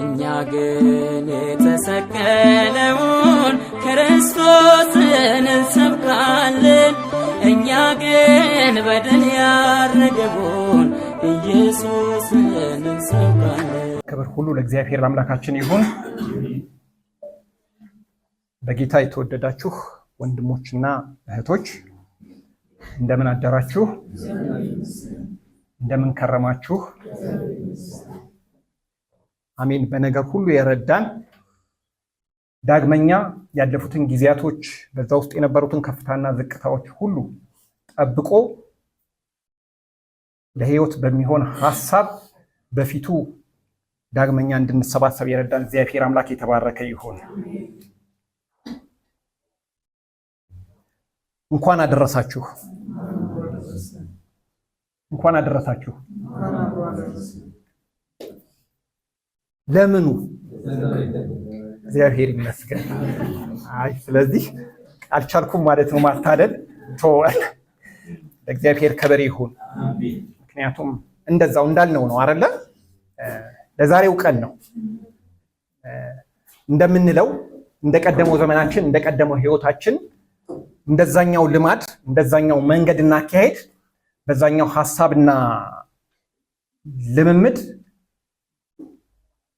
እኛ ግን የተሰቀለውን ክርስቶስን እንሰብካለን። እኛ ግን በድል ያረገውን ኢየሱስን እንሰብካለን። ክብር ሁሉ ለእግዚአብሔር አምላካችን ይሁን። በጌታ የተወደዳችሁ ወንድሞችና እህቶች እንደምን አደራችሁ? እንደምን ከረማችሁ? አሜን። በነገር ሁሉ የረዳን ዳግመኛ ያለፉትን ጊዜያቶች በዛ ውስጥ የነበሩትን ከፍታና ዝቅታዎች ሁሉ ጠብቆ ለሕይወት በሚሆን ሐሳብ በፊቱ ዳግመኛ እንድንሰባሰብ የረዳን እግዚአብሔር አምላክ የተባረከ ይሁን። እንኳን አደረሳችሁ። እንኳን አደረሳችሁ። ለምኑ? እግዚአብሔር ይመስገን። ስለዚህ አልቻልኩም ማለት ነው ማታደል ተወል። ለእግዚአብሔር ክብር ይሁን። ምክንያቱም እንደዛው እንዳልነው ነው አይደለ? ለዛሬው ቀን ነው እንደምንለው እንደቀደመው ዘመናችን እንደቀደመው ህይወታችን እንደዛኛው ልማድ እንደዛኛው መንገድና አካሄድ በዛኛው ሐሳብና ልምምድ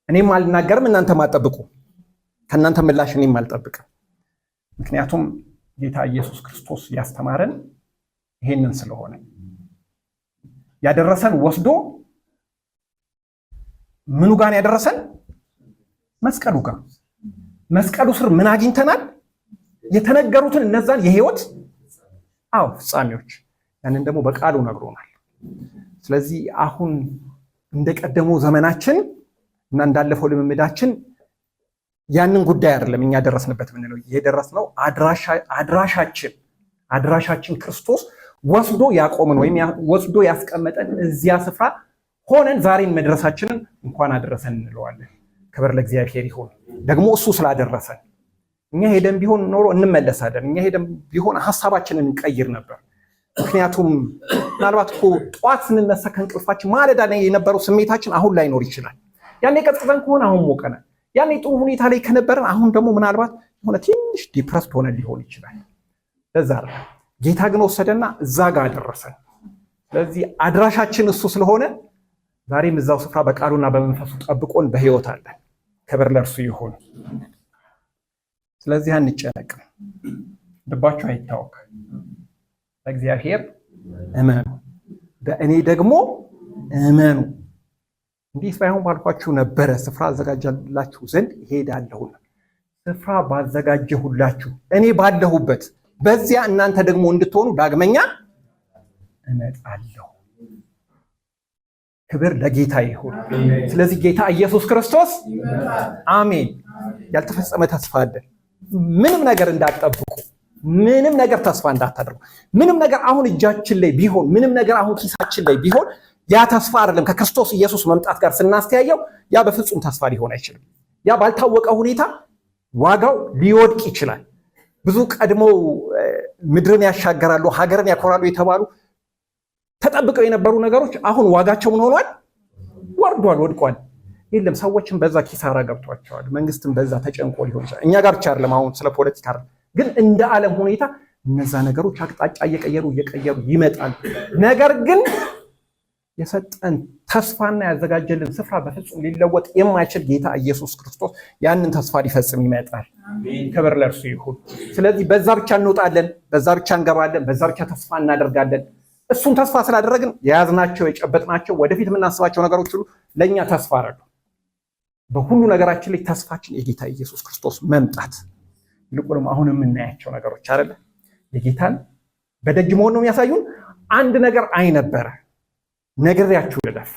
እኔም አልናገርም፣ እናንተም አትጠብቁ። ከእናንተ ምላሽ እኔም አልጠብቅም። ምክንያቱም ጌታ ኢየሱስ ክርስቶስ ያስተማረን ይሄንን ስለሆነ ያደረሰን ወስዶ ምኑ ጋር ያደረሰን? መስቀሉ ጋር። መስቀሉ ስር ምን አግኝተናል? የተነገሩትን እነዛን የህይወት ፍጻሜዎች ያንን ደግሞ በቃሉ ነግሮናል። ስለዚህ አሁን እንደቀደመው ዘመናችን እና እንዳለፈው ልምምዳችን ያንን ጉዳይ አይደለም እኛ ደረስንበት ምንለው። የደረስነው አድራሻችን ክርስቶስ ወስዶ ያቆመን ወይም ወስዶ ያስቀመጠን እዚያ ስፍራ ሆነን ዛሬን መድረሳችንን እንኳን አደረሰን እንለዋለን። ክብር ለእግዚአብሔር ይሁን። ደግሞ እሱ ስላደረሰን እኛ ሄደን ቢሆን ኖሮ እንመለሳለን። እኛ ሄደን ቢሆን ሐሳባችንን እንቀይር ነበር። ምክንያቱም ምናልባት እኮ ጠዋት ስንነሳ ከእንቅልፋችን ማለዳ ላይ የነበረው ስሜታችን አሁን ላይኖር ይችላል። ያኔ ቀዝቅዘን ከሆነ አሁን ሞቀናል። ያኔ ጥሩ ሁኔታ ላይ ከነበረን አሁን ደግሞ ምናልባት የሆነ ትንሽ ዲፕረስድ ሆነ ሊሆን ይችላል። ለዛ ጌታ ግን ወሰደና እዛ ጋር አደረሰን። ስለዚህ አድራሻችን እሱ ስለሆነ ዛሬም እዛው ስፍራ በቃሉና በመንፈሱ ጠብቆን በህይወት አለን። ክብር ለእርሱ ይሁን። ስለዚህ አንጨነቅም፣ ልባችሁ አይታወክ። በእግዚአብሔር እመኑ፣ በእኔ ደግሞ እመኑ። እንዲህ ባይሆን ባልኳችሁ ነበረ ስፍራ አዘጋጃላችሁ ዘንድ እሄዳለሁ። ስፍራ ባዘጋጀሁላችሁ እኔ ባለሁበት በዚያ እናንተ ደግሞ እንድትሆኑ ዳግመኛ እመጣለሁ። ክብር ለጌታ ይሁን። ስለዚህ ጌታ ኢየሱስ ክርስቶስ አሜን። ያልተፈጸመ ተስፋ አለ። ምንም ነገር እንዳትጠብቁ፣ ምንም ነገር ተስፋ እንዳታደርጉ። ምንም ነገር አሁን እጃችን ላይ ቢሆን፣ ምንም ነገር አሁን ኪሳችን ላይ ቢሆን ያ ተስፋ አይደለም። ከክርስቶስ ኢየሱስ መምጣት ጋር ስናስተያየው ያ በፍጹም ተስፋ ሊሆን አይችልም። ያ ባልታወቀ ሁኔታ ዋጋው ሊወድቅ ይችላል። ብዙ ቀድሞው ምድርን ያሻገራሉ፣ ሀገርን ያኮራሉ የተባሉ ተጠብቀው የነበሩ ነገሮች አሁን ዋጋቸው ምን ሆኗል? ወርዷል፣ ወድቋል። የለም ሰዎችን በዛ ኪሳራ ገብቷቸዋል። መንግስትም በዛ ተጨንቆ ሊሆን ይችላል። እኛ ጋር ብቻ አይደለም አሁን ስለ ፖለቲካ ግን እንደ ዓለም ሁኔታ እነዛ ነገሮች አቅጣጫ እየቀየሩ ይመጣል። ነገር ግን የሰጠን ተስፋና ያዘጋጀልን ስፍራ በፍጹም ሊለወጥ የማይችል ጌታ ኢየሱስ ክርስቶስ ያንን ተስፋ ሊፈጽም ይመጣል። ክብር ለእርሱ ይሁን። ስለዚህ በዛ ብቻ እንወጣለን፣ በዛ ብቻ እንገባለን፣ በዛ ብቻ ተስፋ እናደርጋለን። እሱን ተስፋ ስላደረግን የያዝናቸው የጨበጥናቸው ወደፊት የምናስባቸው ነገሮች ሁሉ ለእኛ ተስፋ አረዱ። በሁሉ ነገራችን ላይ ተስፋችን የጌታ ኢየሱስ ክርስቶስ መምጣት፣ ይልቁንም አሁን የምናያቸው ነገሮች አይደለ የጌታን በደጅ መሆን ነው የሚያሳዩን። አንድ ነገር አይነበረ ነግሬያችሁ ልለፍ።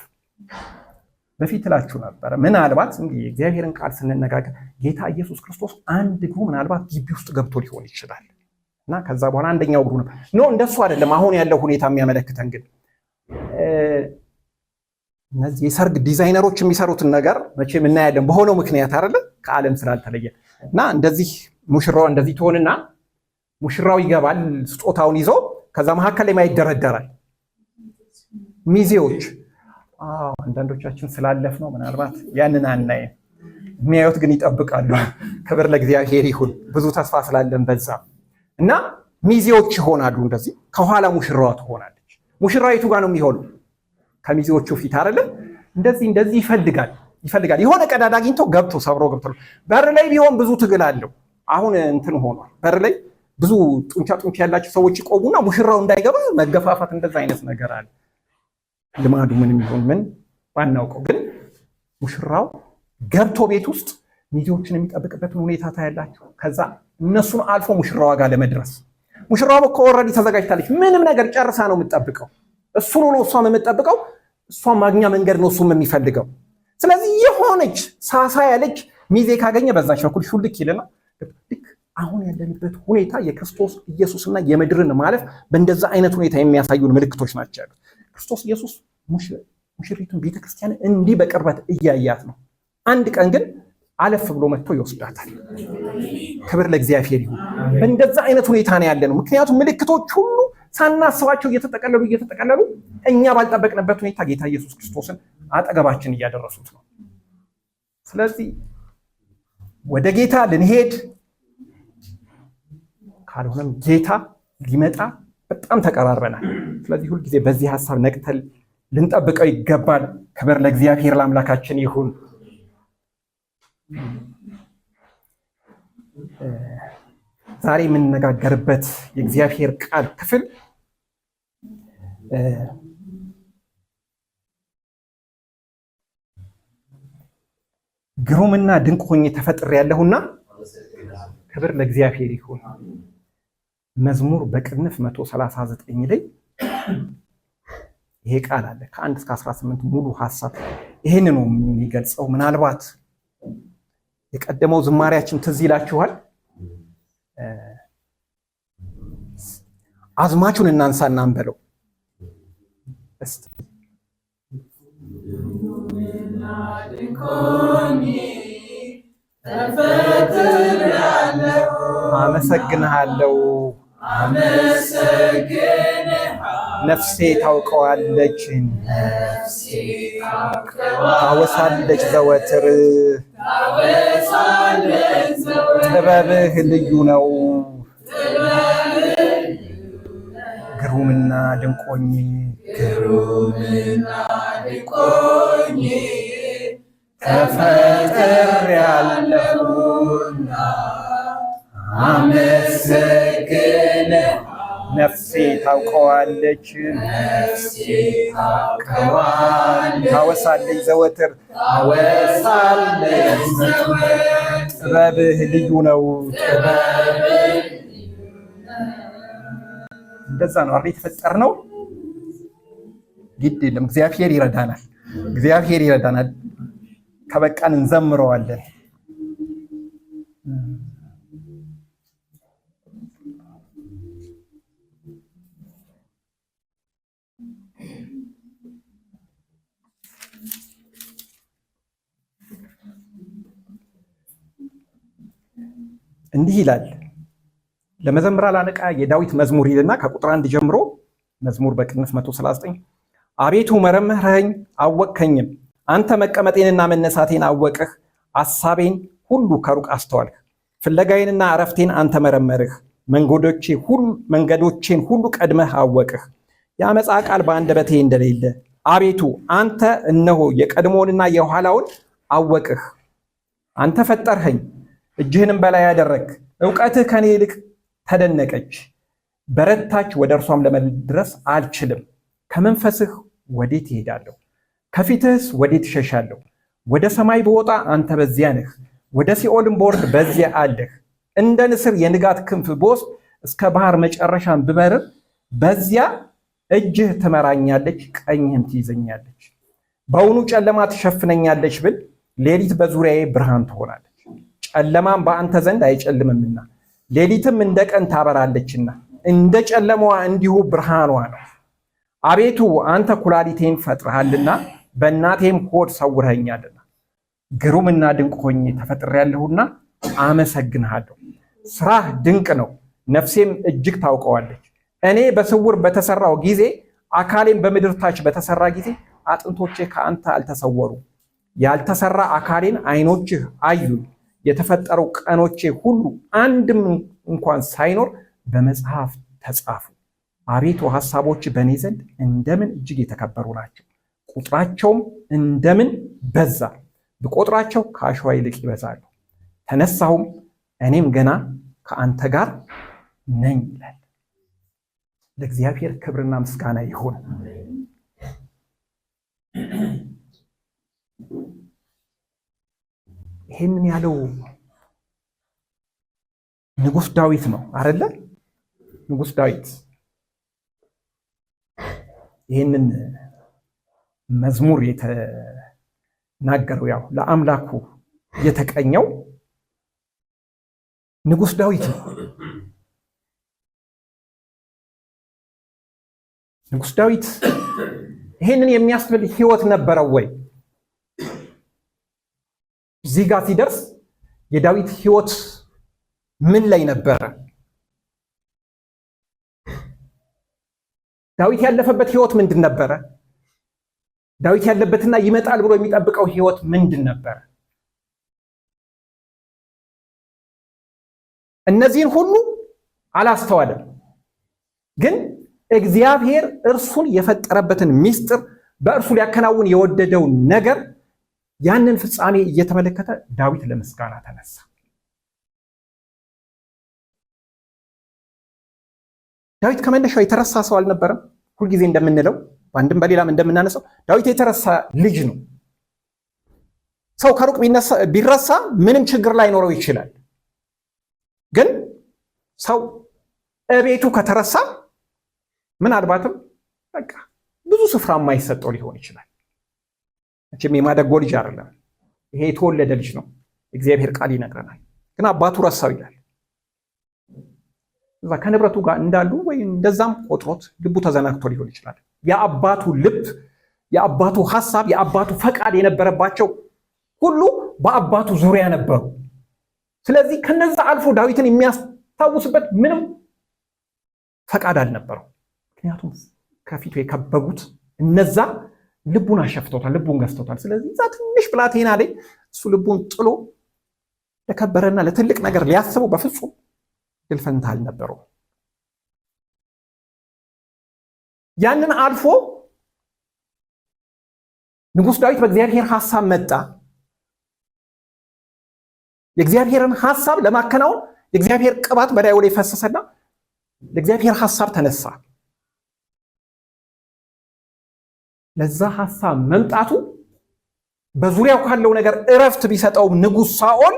በፊት እላችሁ ነበረ ምናልባት እንግዲህ የእግዚአብሔርን ቃል ስንነጋገር ጌታ ኢየሱስ ክርስቶስ አንድ እግሩ ምናልባት ግቢ ውስጥ ገብቶ ሊሆን ይችላል እና ከዛ በኋላ አንደኛው እግሩ ነበር። እንደሱ አይደለም አሁን ያለው ሁኔታ የሚያመለክተን። ግን እነዚህ የሰርግ ዲዛይነሮች የሚሰሩትን ነገር መቼም እናያለን በሆነው ምክንያት አይደለ ከዓለም ስላልተለየ እና እንደዚህ ሙሽራው እንደዚህ ትሆንና ሙሽራው ይገባል ስጦታውን ይዞ፣ ከዛ መካከል ላይ ማይደረደራል ሚዜዎች። አንዳንዶቻችን ስላለፍ ነው ምናልባት ያንን አናየም። የሚያዩት ግን ይጠብቃሉ። ክብር ለእግዚአብሔር ይሁን። ብዙ ተስፋ ስላለን በዛ እና ሚዜዎች ይሆናሉ። እንደዚህ ከኋላ ሙሽራዋ ትሆናለች። ሙሽራይቱ ጋር ነው የሚሆነው ከሚዜዎቹ ፊት አይደለም። እንደዚህ ይፈልጋል የሆነ ቀዳዳ አግኝቶ ሰብሮ ገብቶ በር ላይ ቢሆን ብዙ ትግል አለው። አሁን እንትን ሆኗል። በር ላይ ብዙ ጡንቻ ያላቸው ሰዎች ይቆሙና ሙሽራው እንዳይገባ መገፋፋት፣ እንደዛ አይነት ነገር አለ። ልማዱ ምንም ይሁን ምን ባናውቀው፣ ግን ሙሽራው ገብቶ ቤት ውስጥ ሚዜዎችን የሚጠብቅበትን ሁኔታ ታያላችሁ። ከዛ እነሱን አልፎ ሙሽራዋ ጋር ለመድረስ ሙሽራዋ እኮ ኦልሬዲ ተዘጋጅታለች። ምንም ነገር ጨርሳ ነው የምትጠብቀው። እሱን ነው እሷም የምትጠብቀው። እሷም ማግኛ መንገድ ነው እሱም የሚፈልገው። ስለዚህ የሆነች ሳሳ ያለች ሚዜ ካገኘ በዛች በኩል ሹልክ ይልና ልክ አሁን ያለንበት ሁኔታ የክርስቶስ ኢየሱስና የምድርን ማለፍ በእንደዛ አይነት ሁኔታ የሚያሳዩን ምልክቶች ናቸው ያሉት። ክርስቶስ ኢየሱስ ሙሽሪቱን ቤተክርስቲያን እንዲህ በቅርበት እያያት ነው። አንድ ቀን ግን አለፍ ብሎ መጥቶ ይወስዳታል። ክብር ለእግዚአብሔር ይሁን። በእንደዛ አይነት ሁኔታ ነው ያለነው። ምክንያቱም ምልክቶች ሁሉ ሳናስባቸው እየተጠቀለሉ እኛ ባልጠበቅንበት ሁኔታ ጌታ ኢየሱስ ክርስቶስን አጠገባችን እያደረሱት ነው። ስለዚህ ወደ ጌታ ልንሄድ ካልሆነም ጌታ ሊመጣ በጣም ተቀራርበናል። ስለዚህ ሁልጊዜ በዚህ ሐሳብ ነቅተል ልንጠብቀው ይገባል። ክብር ለእግዚአብሔር ለአምላካችን ይሁን። ዛሬ የምንነጋገርበት የእግዚአብሔር ቃል ክፍል ግሩምና ድንቅ ሆኜ ተፈጥሬያለሁና ክብር ለእግዚአብሔር ይሁን። መዝሙር በቅንፍ 139 ላይ ይሄ ቃል አለ። ከ1 እስከ 18 ሙሉ ሐሳብ ይሄን ነው የሚገልጸው። ምናልባት የቀደመው ዝማሬያችን ትዝ ይላችኋል። አዝማቹን እናንሳና እንበለው እስቲ። አመሰግንሃለሁ ነፍሴ ታውቀዋለች፣ ታወሳለች ዘወትር። ጥበብህ ልዩ ነው ግሩምና ድንቆኝ ተፈጥሬያለሁና አመሰግንህ። ነፍሴ ታውቀዋለች፣ ታወሳለች ዘወትር። ጥበብህ ልዩ ነው። እንደዛ ነው አይደል የተፈጠርነው? ግድ የለም እግዚአብሔር ይረዳናል። ከበቃን እንዘምረዋለን። እንዲህ ይላል ለመዘምራን አለቃ የዳዊት መዝሙር ይልና ከቁጥር 1 ጀምሮ መዝሙር በቅንፍ 139 አቤቱ መረመርኸኝ አወቅከኝም፣ አንተ መቀመጤንና መነሳቴን አወቅህ። አሳቤን ሁሉ ከሩቅ አስተዋልህ፣ ፍለጋዬንና ዕረፍቴን አንተ መረመርህ። መንገዶቼን ሁሉ ቀድመህ አወቅህ፣ የአመፃ ቃል በአንደበቴ እንደሌለ። አቤቱ አንተ እነሆ የቀድሞውንና የኋላውን አወቅህ። አንተ ፈጠርኸኝ፣ እጅህንም በላይ ያደረግህ። ዕውቀትህ ከኔ ይልቅ ተደነቀች፣ በረታች፣ ወደ እርሷም ለመድረስ አልችልም። ከመንፈስህ ወዴት እሄዳለሁ? ከፊትህስ ወዴት እሸሻለሁ? ወደ ሰማይ ብወጣ አንተ በዚያ ነህ፣ ወደ ሲኦልም ብወርድ በዚያ አለህ። እንደ ንስር የንጋት ክንፍ ብወስድ እስከ ባህር መጨረሻም ብበርር በዚያ እጅህ ትመራኛለች፣ ቀኝህም ትይዘኛለች። በውኑ ጨለማ ትሸፍነኛለች ብል ሌሊት በዙሪያዬ ብርሃን ትሆናለች። ጨለማም በአንተ ዘንድ አይጨልምምና ሌሊትም እንደ ቀን ታበራለችና እንደ ጨለማዋ እንዲሁ ብርሃኗ ነው። አቤቱ አንተ ኩላሊቴን ፈጥረሃልና በእናቴም ሆድ ሰውረኸኛልና ግሩምና ድንቅ ሆኜ ተፈጥሬያለሁና አመሰግንሃለሁ። ስራህ ድንቅ ነው፣ ነፍሴም እጅግ ታውቀዋለች። እኔ በስውር በተሰራው ጊዜ አካሌም በምድር ታች በተሰራ ጊዜ አጥንቶቼ ከአንተ አልተሰወሩ። ያልተሰራ አካሌን ዓይኖችህ አዩ። የተፈጠሩ ቀኖቼ ሁሉ አንድም እንኳን ሳይኖር በመጽሐፍ ተጻፉ። አቤቱ ሐሳቦች በእኔ ዘንድ እንደምን እጅግ የተከበሩ ናቸው። ቁጥራቸውም እንደምን በዛ። ብቆጥራቸው ከአሸዋ ይልቅ ይበዛሉ። ተነሳሁም እኔም ገና ከአንተ ጋር ነኝ ይላል። ለእግዚአብሔር ክብርና ምስጋና ይሁን። ይህንን ያለው ንጉሥ ዳዊት ነው አይደለ? ንጉሥ ዳዊት ይህንን መዝሙር የተናገረው ያው ለአምላኩ የተቀኘው ንጉሥ ዳዊት ነው። ንጉሥ ዳዊት ይህንን የሚያስብል ህይወት ነበረው ወይ? እዚህ ጋር ሲደርስ የዳዊት ህይወት ምን ላይ ነበረ? ዳዊት ያለፈበት ህይወት ምንድን ነበረ? ዳዊት ያለበትና ይመጣል ብሎ የሚጠብቀው ህይወት ምንድን ነበረ? እነዚህን ሁሉ አላስተዋለም። ግን እግዚአብሔር እርሱን የፈጠረበትን ምስጢር በእርሱ ሊያከናውን የወደደው ነገር ያንን ፍጻሜ እየተመለከተ ዳዊት ለምስጋና ተነሳ። ዳዊት ከመነሻው የተረሳ ሰው አልነበረም። ሁልጊዜ እንደምንለው በአንድም በሌላም እንደምናነሳው ዳዊት የተረሳ ልጅ ነው። ሰው ከሩቅ ቢረሳ ምንም ችግር ላይኖረው ይችላል። ግን ሰው እቤቱ ከተረሳ ምናልባትም በቃ ብዙ ስፍራ የማይሰጠው ሊሆን ይችላል። እቺም የማደጎ ልጅ አይደለም፣ ይሄ የተወለደ ልጅ ነው። እግዚአብሔር ቃል ይነግረናል። ግን አባቱ ረሳው ይላል። እዛ ከንብረቱ ጋር እንዳሉ ወይ እንደዛም ቆጥሮት ልቡ ተዘናግቶ ሊሆን ይችላል። የአባቱ ልብ፣ የአባቱ ሐሳብ፣ የአባቱ ፈቃድ የነበረባቸው ሁሉ በአባቱ ዙሪያ ነበሩ። ስለዚህ ከነዛ አልፎ ዳዊትን የሚያስታውስበት ምንም ፈቃድ አልነበረው። ምክንያቱም ከፊቱ የከበቡት እነዛ ልቡን አሸፍቶታል፣ ልቡን ገዝቶታል። ስለዚህ እዛ ትንሽ ብላቴና ላይ እሱ ልቡን ጥሎ ለከበረና ለትልቅ ነገር ሊያስበው በፍጹም ድል ፈንታ አልነበረው። ያንን አልፎ ንጉሥ ዳዊት በእግዚአብሔር ሐሳብ መጣ። የእግዚአብሔርን ሐሳብ ለማከናወን የእግዚአብሔር ቅባት በላዩ ላይ ፈሰሰና ለእግዚአብሔር ሐሳብ ተነሳ። ለዛ ሐሳብ መምጣቱ በዙሪያው ካለው ነገር እረፍት ቢሰጠው ንጉሥ ሳኦል፣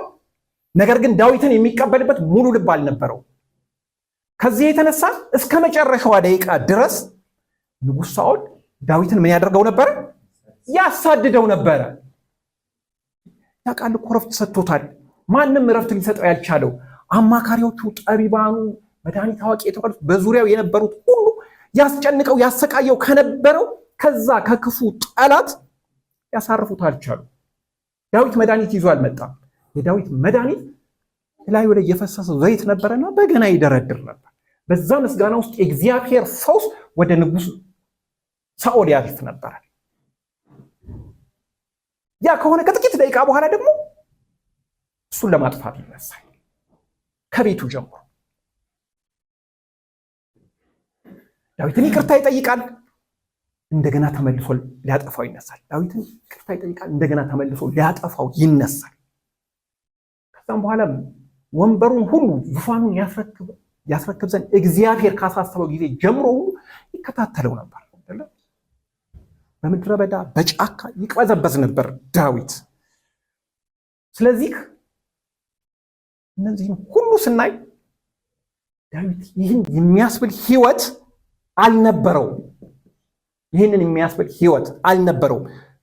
ነገር ግን ዳዊትን የሚቀበልበት ሙሉ ልብ አልነበረው። ከዚህ የተነሳ እስከ መጨረሻዋ ደቂቃ ድረስ ንጉሥ ሳኦል ዳዊትን ምን ያደርገው ነበረ? ያሳድደው ነበረ። ያቃል እኮ እረፍት ሰጥቶታል። ማንም እረፍት ሊሰጠው ያልቻለው አማካሪዎቹ፣ ጠቢባኑ፣ መድኃኒት አዋቂ የተባሉት በዙሪያው የነበሩት ሁሉ ያስጨንቀው ያሰቃየው ከነበረው ከዛ ከክፉ ጠላት ያሳርፉት አልቻሉ። ዳዊት መድኃኒት ይዞ አልመጣም። የዳዊት መድኃኒት ላዩ ላይ የፈሰሰው ዘይት ነበረና በገና ይደረድር ነበር። በዛ ምስጋና ውስጥ የእግዚአብሔር ፈውስ ወደ ንጉሥ ሳኦል ያልፍ ነበር። ያ ከሆነ ከጥቂት ደቂቃ በኋላ ደግሞ እሱን ለማጥፋት ይነሳል። ከቤቱ ጀምሮ ዳዊትን ይቅርታ ይጠይቃል። እንደገና ተመልሶ ሊያጠፋው ይነሳል። ዳዊትን ይቅርታ ይጠይቃል። እንደገና ተመልሶ ሊያጠፋው ይነሳል። ከዛም በኋላ ወንበሩን ሁሉ ዙፋኑን ያስረክብ ዘንድ እግዚአብሔር ካሳሰበው ጊዜ ጀምሮ ሁሉ ይከታተለው ነበር። በምድረ በዳ በጫካ ይቅበዘበዝ ነበር ዳዊት። ስለዚህ እነዚህም ሁሉ ስናይ ዳዊት ይህን የሚያስብል ህይወት አልነበረው። ይህንን የሚያስብል ህይወት አልነበረው።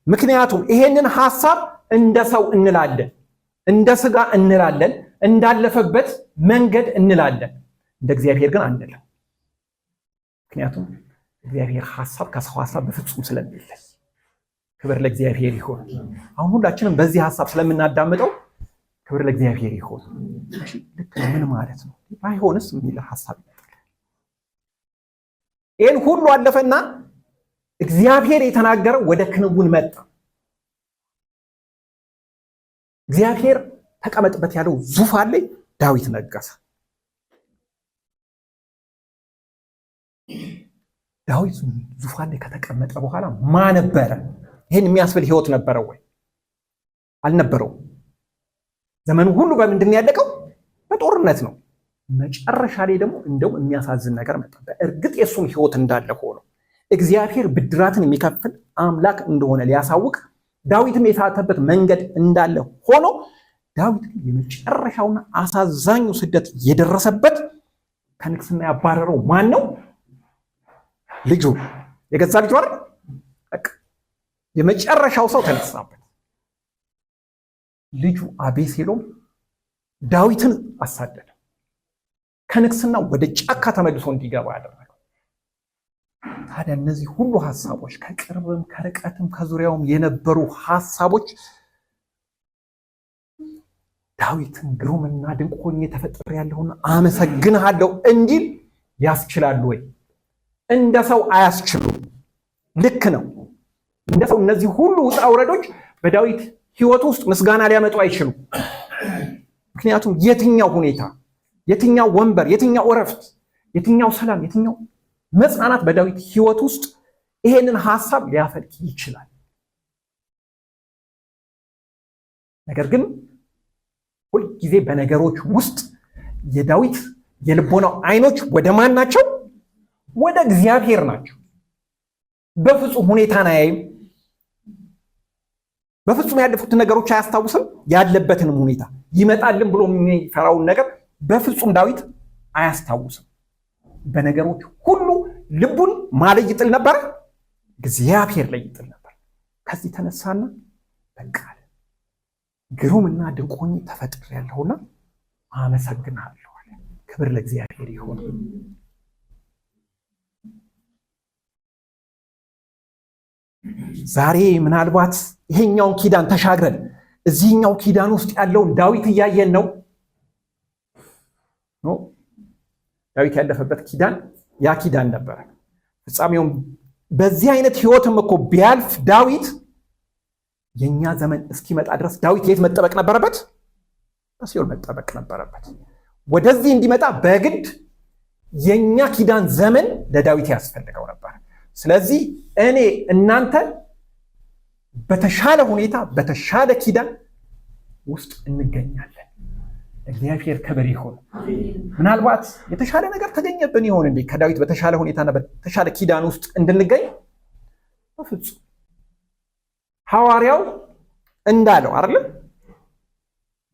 ምክንያቱም ይሄንን ሐሳብ እንደ ሰው እንላለን፣ እንደ ስጋ እንላለን፣ እንዳለፈበት መንገድ እንላለን። እንደ እግዚአብሔር ግን አንልም። ምክንያቱም እግዚአብሔር ሐሳብ ከሰው ሐሳብ በፍጹም ስለሚለይ ክብር ለእግዚአብሔር ይሁን። አሁን ሁላችንም በዚህ ሐሳብ ስለምናዳምጠው ክብር ለእግዚአብሔር ይሁን። ልክ ነው። ምን ማለት ነው? ባይሆንስ የሚል ሐሳብ ይመጣል። ይህን ሁሉ አለፈና እግዚአብሔር የተናገረው ወደ ክንውን መጣ። እግዚአብሔር ተቀመጥበት ያለው ዙፋን ላይ ዳዊት ነገሰ። ዳዊት ዙፋን ላይ ከተቀመጠ በኋላ ማን ነበረ? ይሄን የሚያስብል ህይወት ነበረው ወይ? አልነበረው። ዘመኑ ሁሉ በምንድን ያለቀው? በጦርነት ነው። መጨረሻ ላይ ደግሞ እንደው የሚያሳዝን ነገር መጣ። በእርግጥ የሱም ህይወት እንዳለ ሆኖ እግዚአብሔር ብድራትን የሚከፍል አምላክ እንደሆነ ሊያሳውቅ ዳዊትም የሳተበት መንገድ እንዳለ ሆኖ ዳዊት የመጨረሻውና አሳዛኙ ስደት የደረሰበት ከንግስና ያባረረው ማን ነው? ልጁ፣ የገዛ ልጁ አይደል? የመጨረሻው ሰው ተነሳበት። ልጁ አቤሴሎም ዳዊትን አሳደደ። ከንግስና ወደ ጫካ ተመልሶ እንዲገባ ያደረገው። ታዲያ እነዚህ ሁሉ ሐሳቦች ከቅርብም ከርቀትም ከዙሪያውም የነበሩ ሐሳቦች ዳዊትን ግሩምና ድንቅ ሆኜ ተፈጥሬያለሁና አመሰግንሃለሁ እንዲል ያስችላሉ ወይ? እንደ ሰው አያስችሉም። ልክ ነው። እንደ ሰው እነዚህ ሁሉ ውጣ ውረዶች በዳዊት ህይወት ውስጥ ምስጋና ሊያመጡ አይችሉም። ምክንያቱም የትኛው ሁኔታ፣ የትኛው ወንበር፣ የትኛው እረፍት፣ የትኛው ሰላም፣ የትኛው መጽናናት በዳዊት ህይወት ውስጥ ይሄንን ሐሳብ ሊያፈልቅ ይችላል? ነገር ግን ሁልጊዜ በነገሮች ውስጥ የዳዊት የልቦናው አይኖች ወደ ማን ናቸው? ወደ እግዚአብሔር ናቸው። በፍጹም ሁኔታን አያይም። በፍጹም ያለፉትን ነገሮች አያስታውስም። ያለበትንም ሁኔታ ይመጣልን ብሎ የሚፈራውን ነገር በፍጹም ዳዊት አያስታውስም። በነገሮች ሁሉ ልቡን ማን ላይ ይጥል ነበር? እግዚአብሔር ላይ ይጥል ነበር። ከዚህ ተነሳና በቃ ግሩምና ድንቅ ሆኜ ተፈጥሬያለሁና አመሰግናለሁ አለ። ክብር ለእግዚአብሔር ይሁን። ዛሬ ምናልባት ይሄኛውን ኪዳን ተሻግረን እዚህኛው ኪዳን ውስጥ ያለውን ዳዊት እያየን ነው። ዳዊት ያለፈበት ኪዳን ያ ኪዳን ነበረ። ፍጻሜውም በዚህ አይነት ህይወትም እኮ ቢያልፍ ዳዊት የኛ ዘመን እስኪመጣ ድረስ ዳዊት የት መጠበቅ ነበረበት? በሲኦል መጠበቅ ነበረበት። ወደዚህ እንዲመጣ በግድ የኛ ኪዳን ዘመን ለዳዊት ያስፈልገው ነበር። ስለዚህ እኔ እናንተ በተሻለ ሁኔታ በተሻለ ኪዳን ውስጥ እንገኛለን። እግዚአብሔር ክብር ይሁን። ምናልባት የተሻለ ነገር ተገኘብን ይሆን እንዴ? ከዳዊት በተሻለ ሁኔታና በተሻለ ኪዳን ውስጥ እንድንገኝ? በፍጹም። ሐዋርያው እንዳለው አይደል?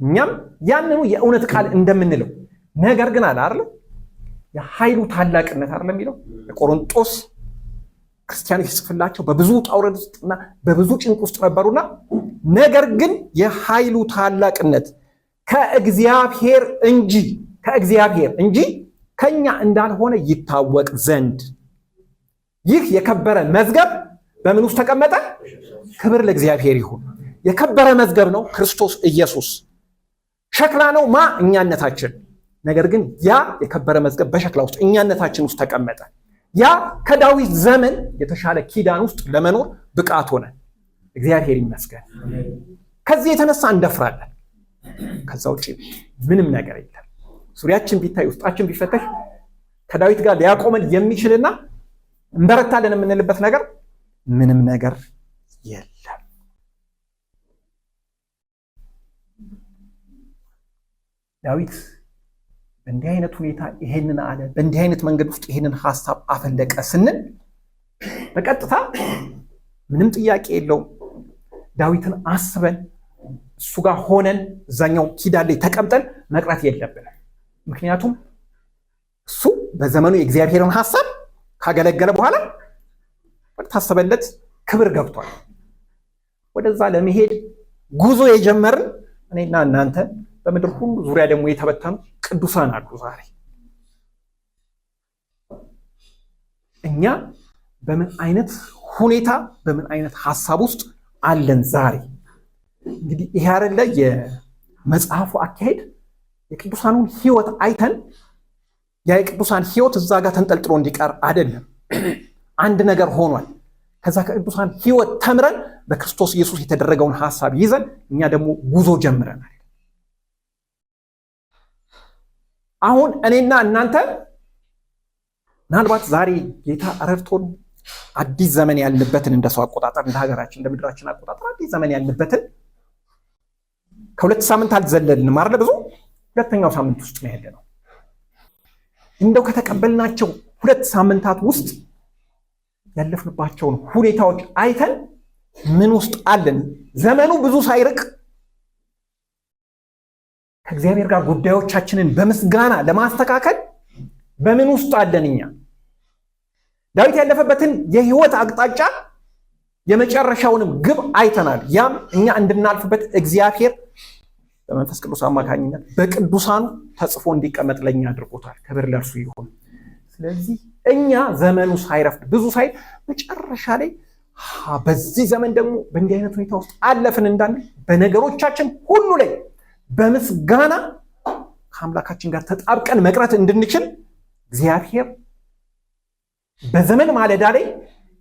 እኛም ያንኑ የእውነት ቃል እንደምንለው ነገር ግን አለ አይደል? የኃይሉ ታላቅነት አይደል የሚለው የቆሮንቶስ ክርስቲያኖች ሲጽፍላቸው በብዙ ጣውረድ ውስጥና በብዙ ጭንቅ ውስጥ ነበሩና ነገር ግን የኃይሉ ታላቅነት ከእግዚአብሔር እንጂ ከኛ እንዳልሆነ ይታወቅ ዘንድ ይህ የከበረ መዝገብ በምን ውስጥ ተቀመጠ? ክብር ለእግዚአብሔር ይሁን። የከበረ መዝገብ ነው ክርስቶስ ኢየሱስ። ሸክላ ነው እኛነታችን። ነገር ግን ያ የከበረ መዝገብ በሸክላ ውስጥ እኛነታችን ውስጥ ተቀመጠ። ያ ከዳዊት ዘመን የተሻለ ኪዳን ውስጥ ለመኖር ብቃት ሆነ። እግዚአብሔር ይመስገን። ከዚህ የተነሳ እንደፍራለን። ከዛ ውጭ ምንም ነገር የለም። ዙሪያችን ቢታይ ውስጣችን ቢፈተሽ ከዳዊት ጋር ሊያቆመን የሚችልና እንበረታለን የምንልበት ነገር ምንም ነገር የለም። ዳዊት በእንዲህ አይነት ሁኔታ ይሄንን አለ፣ በእንዲህ አይነት መንገድ ውስጥ ይሄንን ሐሳብ አፈለቀ ስንል በቀጥታ ምንም ጥያቄ የለውም ዳዊትን አስበን እሱ ጋር ሆነን እዛኛው ኪዳን ላይ ተቀምጠን መቅረት የለብንም። ምክንያቱም እሱ በዘመኑ የእግዚአብሔርን ሐሳብ ካገለገለ በኋላ ታሰበለት ክብር ገብቷል። ወደዛ ለመሄድ ጉዞ የጀመርን እኔና እናንተ በምድር ሁሉ ዙሪያ ደግሞ የተበተኑ ቅዱሳን አሉ። ዛሬ እኛ በምን አይነት ሁኔታ በምን አይነት ሐሳብ ውስጥ አለን? ዛሬ እንግዲህ ይሄ አይደለ የመጽሐፉ አካሄድ። የቅዱሳኑን ሕይወት አይተን ያ የቅዱሳን ሕይወት እዛ ጋር ተንጠልጥሎ እንዲቀር አይደለም። አንድ ነገር ሆኗል። ከዛ ከቅዱሳን ሕይወት ተምረን በክርስቶስ ኢየሱስ የተደረገውን ሐሳብ ይዘን እኛ ደግሞ ጉዞ ጀምረናል። አሁን እኔና እናንተ ምናልባት ዛሬ ጌታ ረድቶን አዲስ ዘመን ያልንበትን እንደሰው አቆጣጠር እንደ ሀገራችን እንደ ምድራችን አቆጣጠር አዲስ ዘመን ያልንበትን ከሁለት ሳምንት አልዘለልንም አይደል? ብዙ ሁለተኛው ሳምንት ውስጥ ነው ያለነው። እንደው ከተቀበልናቸው ሁለት ሳምንታት ውስጥ ያለፍንባቸውን ሁኔታዎች አይተን ምን ውስጥ አለን? ዘመኑ ብዙ ሳይርቅ ከእግዚአብሔር ጋር ጉዳዮቻችንን በምስጋና ለማስተካከል በምን ውስጥ አለን? እኛ ዳዊት ያለፈበትን የህይወት አቅጣጫ የመጨረሻውንም ግብ አይተናል። ያም እኛ እንድናልፍበት እግዚአብሔር በመንፈስ ቅዱስ አማካኝነት በቅዱሳኑ ተጽፎ እንዲቀመጥ ለኛ አድርጎታል። ክብር ለእርሱ ይሁን። ስለዚህ እኛ ዘመኑ ሳይረፍድ ብዙ ሳይል መጨረሻ ላይ በዚህ ዘመን ደግሞ በእንዲህ አይነት ሁኔታ ውስጥ አለፍን እንዳንል በነገሮቻችን ሁሉ ላይ በምስጋና ከአምላካችን ጋር ተጣብቀን መቅረት እንድንችል እግዚአብሔር በዘመን ማለዳ ላይ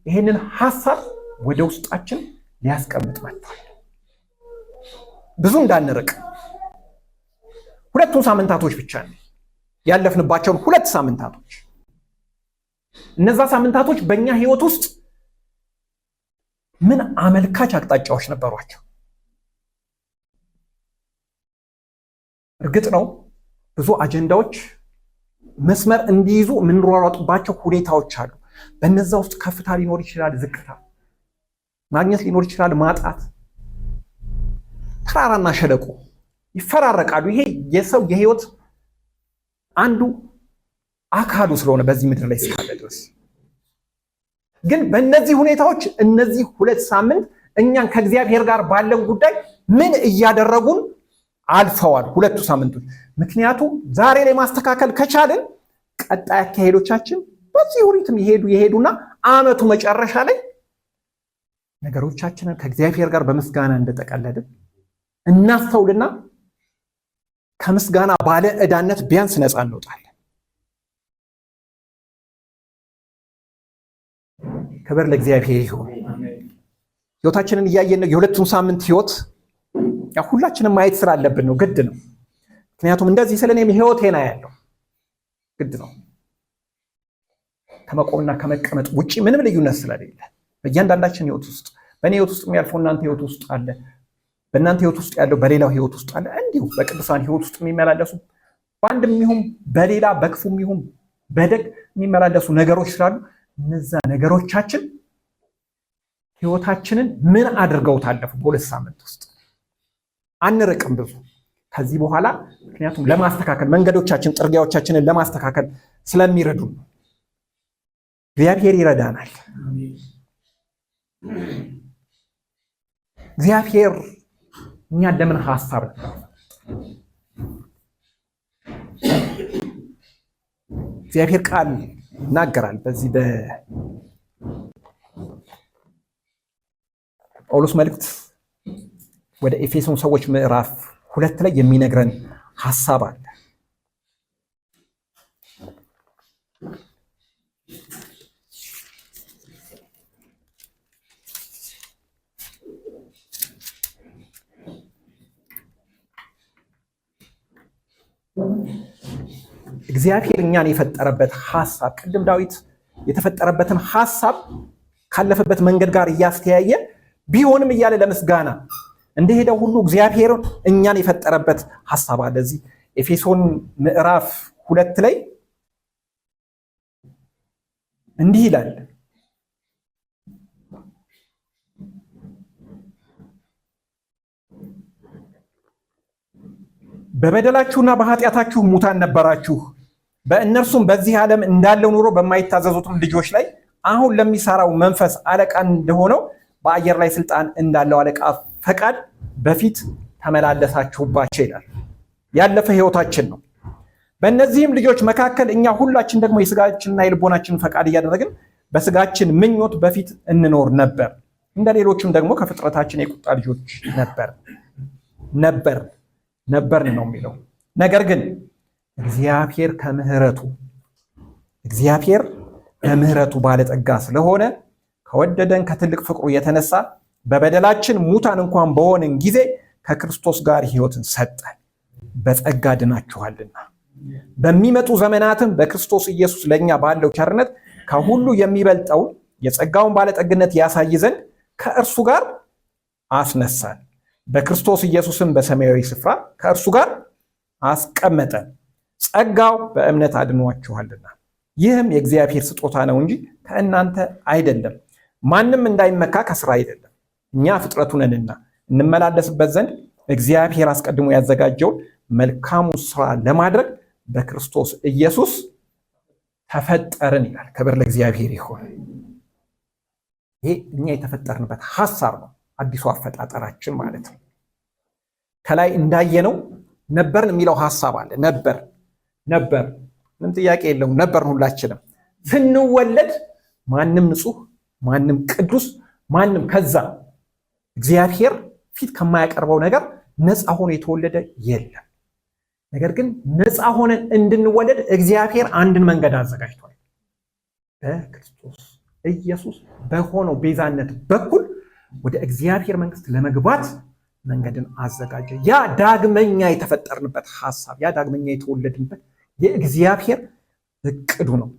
ይህንን ሐሳብ ወደ ውስጣችን ሊያስቀምጥ መጥቷል። ብዙ እንዳንርቅ ሁለቱን ሳምንታቶች ብቻ ነው ያለፍንባቸውን ሁለት ሳምንታቶች። እነዛ ሳምንታቶች በእኛ ህይወት ውስጥ ምን አመልካች አቅጣጫዎች ነበሯቸው? እርግጥ ነው ብዙ አጀንዳዎች መስመር እንዲይዙ የምንሯሯጥባቸው ሁኔታዎች አሉ። በነዛ ውስጥ ከፍታ ሊኖር ይችላል፣ ዝቅታ ማግኘት ሊኖር ይችላል፣ ማጣት፣ ተራራና ሸለቆ ይፈራረቃሉ። ይሄ የሰው የህይወት አንዱ አካሉ ስለሆነ በዚህ ምድር ላይ እስካለ ድረስ ግን በእነዚህ ሁኔታዎች እነዚህ ሁለት ሳምንት እኛን ከእግዚአብሔር ጋር ባለን ጉዳይ ምን እያደረጉን አልፈዋል ሁለቱ ሳምንቶች። ምክንያቱም ዛሬ ላይ ማስተካከል ከቻልን ቀጣይ አካሄዶቻችን በዚህ ሪትም ይሄዱና አመቱ መጨረሻ ላይ ነገሮቻችንን ከእግዚአብሔር ጋር በምስጋና እንደጠቀለልን እናስተውልና ከምስጋና ባለ ዕዳነት ቢያንስ ነፃ እንወጣለን። ክብር ለእግዚአብሔር ይሁን። ህይወታችንን እያየን የሁለቱን ሳምንት ህይወት ሁላችንም ማየት ስላለብን ነው፣ ግድ ነው። ምክንያቱም እንደዚህ ስለኔም ህይወቴና ያለው ግድ ነው። ከመቆምና ከመቀመጥ ውጪ ምንም ልዩነት ስለሌለ በእያንዳንዳችን ህይወት ውስጥ በእኔ ህይወት ውስጥ የሚያልፈው እናንተ ህይወት ውስጥ አለ፣ በእናንተ ህይወት ውስጥ ያለው በሌላው ህይወት ውስጥ አለ። እንዲሁ በቅዱሳን ህይወት ውስጥ የሚመላለሱ በአንድም ይሁን በሌላ በክፉም ይሁን በደግ የሚመላለሱ ነገሮች ስላሉ እነዛ ነገሮቻችን ህይወታችንን ምን አድርገው ታለፉ? በሁለት ሳምንት ውስጥ አንርቅም ብዙ ከዚህ በኋላ። ምክንያቱም ለማስተካከል መንገዶቻችን ጥርጊያዎቻችንን ለማስተካከል ስለሚረዱ ነው። እግዚአብሔር ይረዳናል። እግዚአብሔር እኛን ለምን ሐሳብ እግዚአብሔር ቃል ይናገራል። በዚህ በጳውሎስ መልእክት ወደ ኤፌሶን ሰዎች ምዕራፍ 2 ላይ የሚነግረን ሐሳብ አለ። እግዚአብሔር እኛን የፈጠረበት ሐሳብ ቅድም ዳዊት የተፈጠረበትን ሐሳብ ካለፈበት መንገድ ጋር እያስተያየ ቢሆንም እያለ ለምስጋና እንደሄደው ሁሉ እግዚአብሔር እኛን የፈጠረበት ሐሳብ አለ። እዚህ ኤፌሶን ምዕራፍ 2 ላይ እንዲህ ይላል፣ በበደላችሁና በኃጢአታችሁ ሙታን ነበራችሁ፣ በእነርሱም በዚህ ዓለም እንዳለው ኑሮ በማይታዘዙትም ልጆች ላይ አሁን ለሚሰራው መንፈስ አለቃ እንደሆነው በአየር ላይ ስልጣን እንዳለው አለቃ ፈቃድ በፊት ተመላለሳችሁባቸው ይላል። ያለፈ ህይወታችን ነው። በእነዚህም ልጆች መካከል እኛ ሁላችን ደግሞ የስጋችንና የልቦናችንን ፈቃድ እያደረግን በስጋችን ምኞት በፊት እንኖር ነበር። እንደ ሌሎችም ደግሞ ከፍጥረታችን የቁጣ ልጆች ነበርን ነው የሚለው። ነገር ግን እግዚአብሔር በምህረቱ ባለጠጋ ስለሆነ ከወደደን ከትልቅ ፍቅሩ የተነሳ በበደላችን ሙታን እንኳን በሆንን ጊዜ ከክርስቶስ ጋር ሕይወትን ሰጠን። በጸጋ ድናችኋልና በሚመጡ ዘመናትም በክርስቶስ ኢየሱስ ለእኛ ባለው ቸርነት ከሁሉ የሚበልጠውን የጸጋውን ባለጠግነት ያሳይ ዘንድ ከእርሱ ጋር አስነሳን። በክርስቶስ ኢየሱስም በሰማያዊ ስፍራ ከእርሱ ጋር አስቀመጠን። ጸጋው በእምነት አድኗችኋልና ይህም የእግዚአብሔር ስጦታ ነው እንጂ ከእናንተ አይደለም፣ ማንም እንዳይመካ ከስራ አይደለም። እኛ ፍጥረቱ ነንና እንመላለስበት ዘንድ እግዚአብሔር አስቀድሞ ያዘጋጀውን መልካሙ ስራ ለማድረግ በክርስቶስ ኢየሱስ ተፈጠርን ይላል። ክብር ለእግዚአብሔር ይሁን። ይሄ እኛ የተፈጠርንበት ሐሳብ ነው፣ አዲሱ አፈጣጠራችን ማለት ነው። ከላይ እንዳየነው ነበርን የሚለው ሐሳብ አለ። ነበር ምንም ጥያቄ የለውም። ነበርን ሁላችንም። ስንወለድ ማንም ንጹህ፣ ማንም ቅዱስ፣ ማንም ከዛ እግዚአብሔር ፊት ከማያቀርበው ነገር ነፃ ሆኖ የተወለደ የለም። ነገር ግን ነፃ ሆነን እንድንወለድ እግዚአብሔር አንድን መንገድ አዘጋጅቷል። በክርስቶስ ኢየሱስ በሆነው ቤዛነት በኩል ወደ እግዚአብሔር መንግስት ለመግባት መንገድን አዘጋጀ። ያ ዳግመኛ የተፈጠርንበት ሐሳብ፣ ያ ዳግመኛ የተወለድንበት የእግዚአብሔር እቅዱ ነው።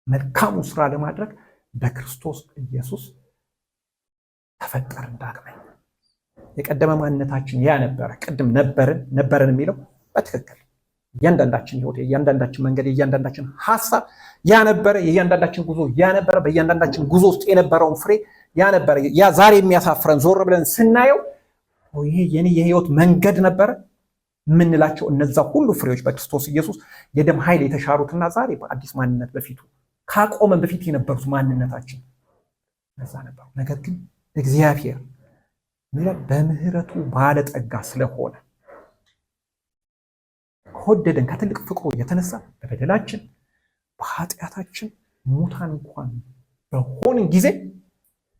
መልካሙ ስራ ለማድረግ በክርስቶስ ኢየሱስ ተፈጠርን ዳግመኛ። የቀደመ ማንነታችን ያ ነበረ። ቅድም ነበርን የሚለው በትክክል እያንዳንዳችን ህይወት፣ የእያንዳንዳችን መንገድ፣ የእያንዳንዳችን ሐሳብ ያ ነበረ። የእያንዳንዳችን ጉዞ ያ ነበረ። በእያንዳንዳችን ጉዞ ውስጥ የነበረውን ፍሬ ያ ነበረ። ያ ዛሬ የሚያሳፍረን ዞር ብለን ስናየው ይሄ የኔ የህይወት መንገድ ነበረ የምንላቸው እነዛ ሁሉ ፍሬዎች በክርስቶስ ኢየሱስ የደም ኃይል የተሻሩትና ዛሬ በአዲስ ማንነት በፊቱ ካቆመን በፊት የነበሩት ማንነታችን እነዛ ነበሩ። ነገር ግን እግዚአብሔር በምህረቱ ባለጠጋ ስለሆነ ከወደደን ከትልቅ ፍቅሩ የተነሳ በበደላችን በኃጢአታችን ሙታን እንኳን በሆንን ጊዜ